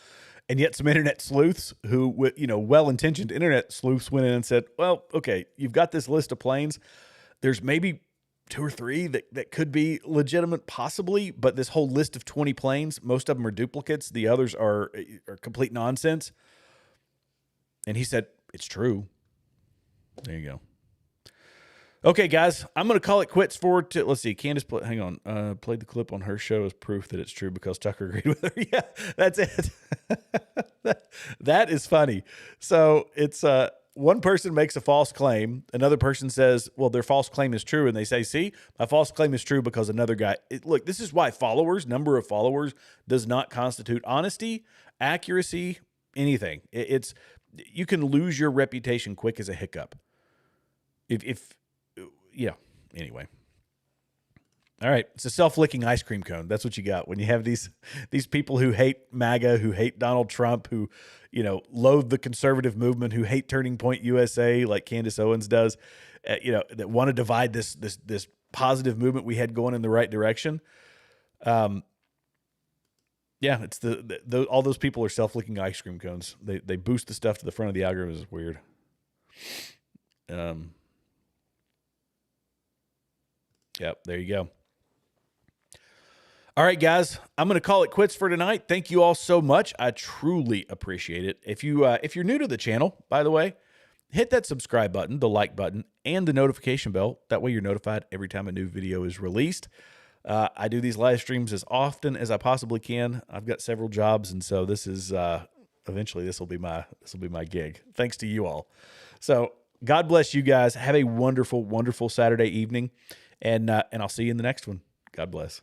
And yet some internet sleuths who, well-intentioned internet sleuths went in and said, well, okay, you've got this list of planes. There's maybe 2 or 3 that could be legitimate, possibly, but this whole list of 20 planes, most of them are duplicates. The others are complete nonsense. And he said, it's true. There you go. Okay, guys, I'm going to call it quits let's see, Candace, hang on, played the clip on her show as proof that it's true because Tucker agreed with her. Yeah, that's it. That is funny. So it's one person makes a false claim. Another person says, well, their false claim is true. And they say, see, my false claim is true because another guy. Look, this is why number of followers does not constitute honesty, accuracy, anything. You can lose your reputation quick as a hiccup. Yeah, anyway. All right, it's a self-licking ice cream cone. That's what you got when you have these people who hate MAGA, who hate Donald Trump, who, loathe the conservative movement, who hate Turning Point USA like Candace Owens does, that want to divide this positive movement we had going in the right direction. Yeah, it's all those people are self-licking ice cream cones. They boost the stuff to the front of the algorithm. It's weird. Yep, there you go. All right, guys, I'm going to call it quits for tonight. Thank you all so much. I truly appreciate it. If you're new to the channel, by the way, hit that subscribe button, the like button, and the notification bell. That way you're notified every time a new video is released. I do these live streams as often as I possibly can. I've got several jobs, and so this is eventually this will be my gig. Thanks to you all. So God bless you guys. Have a wonderful, wonderful Saturday evening. And I'll see you in the next one. God bless.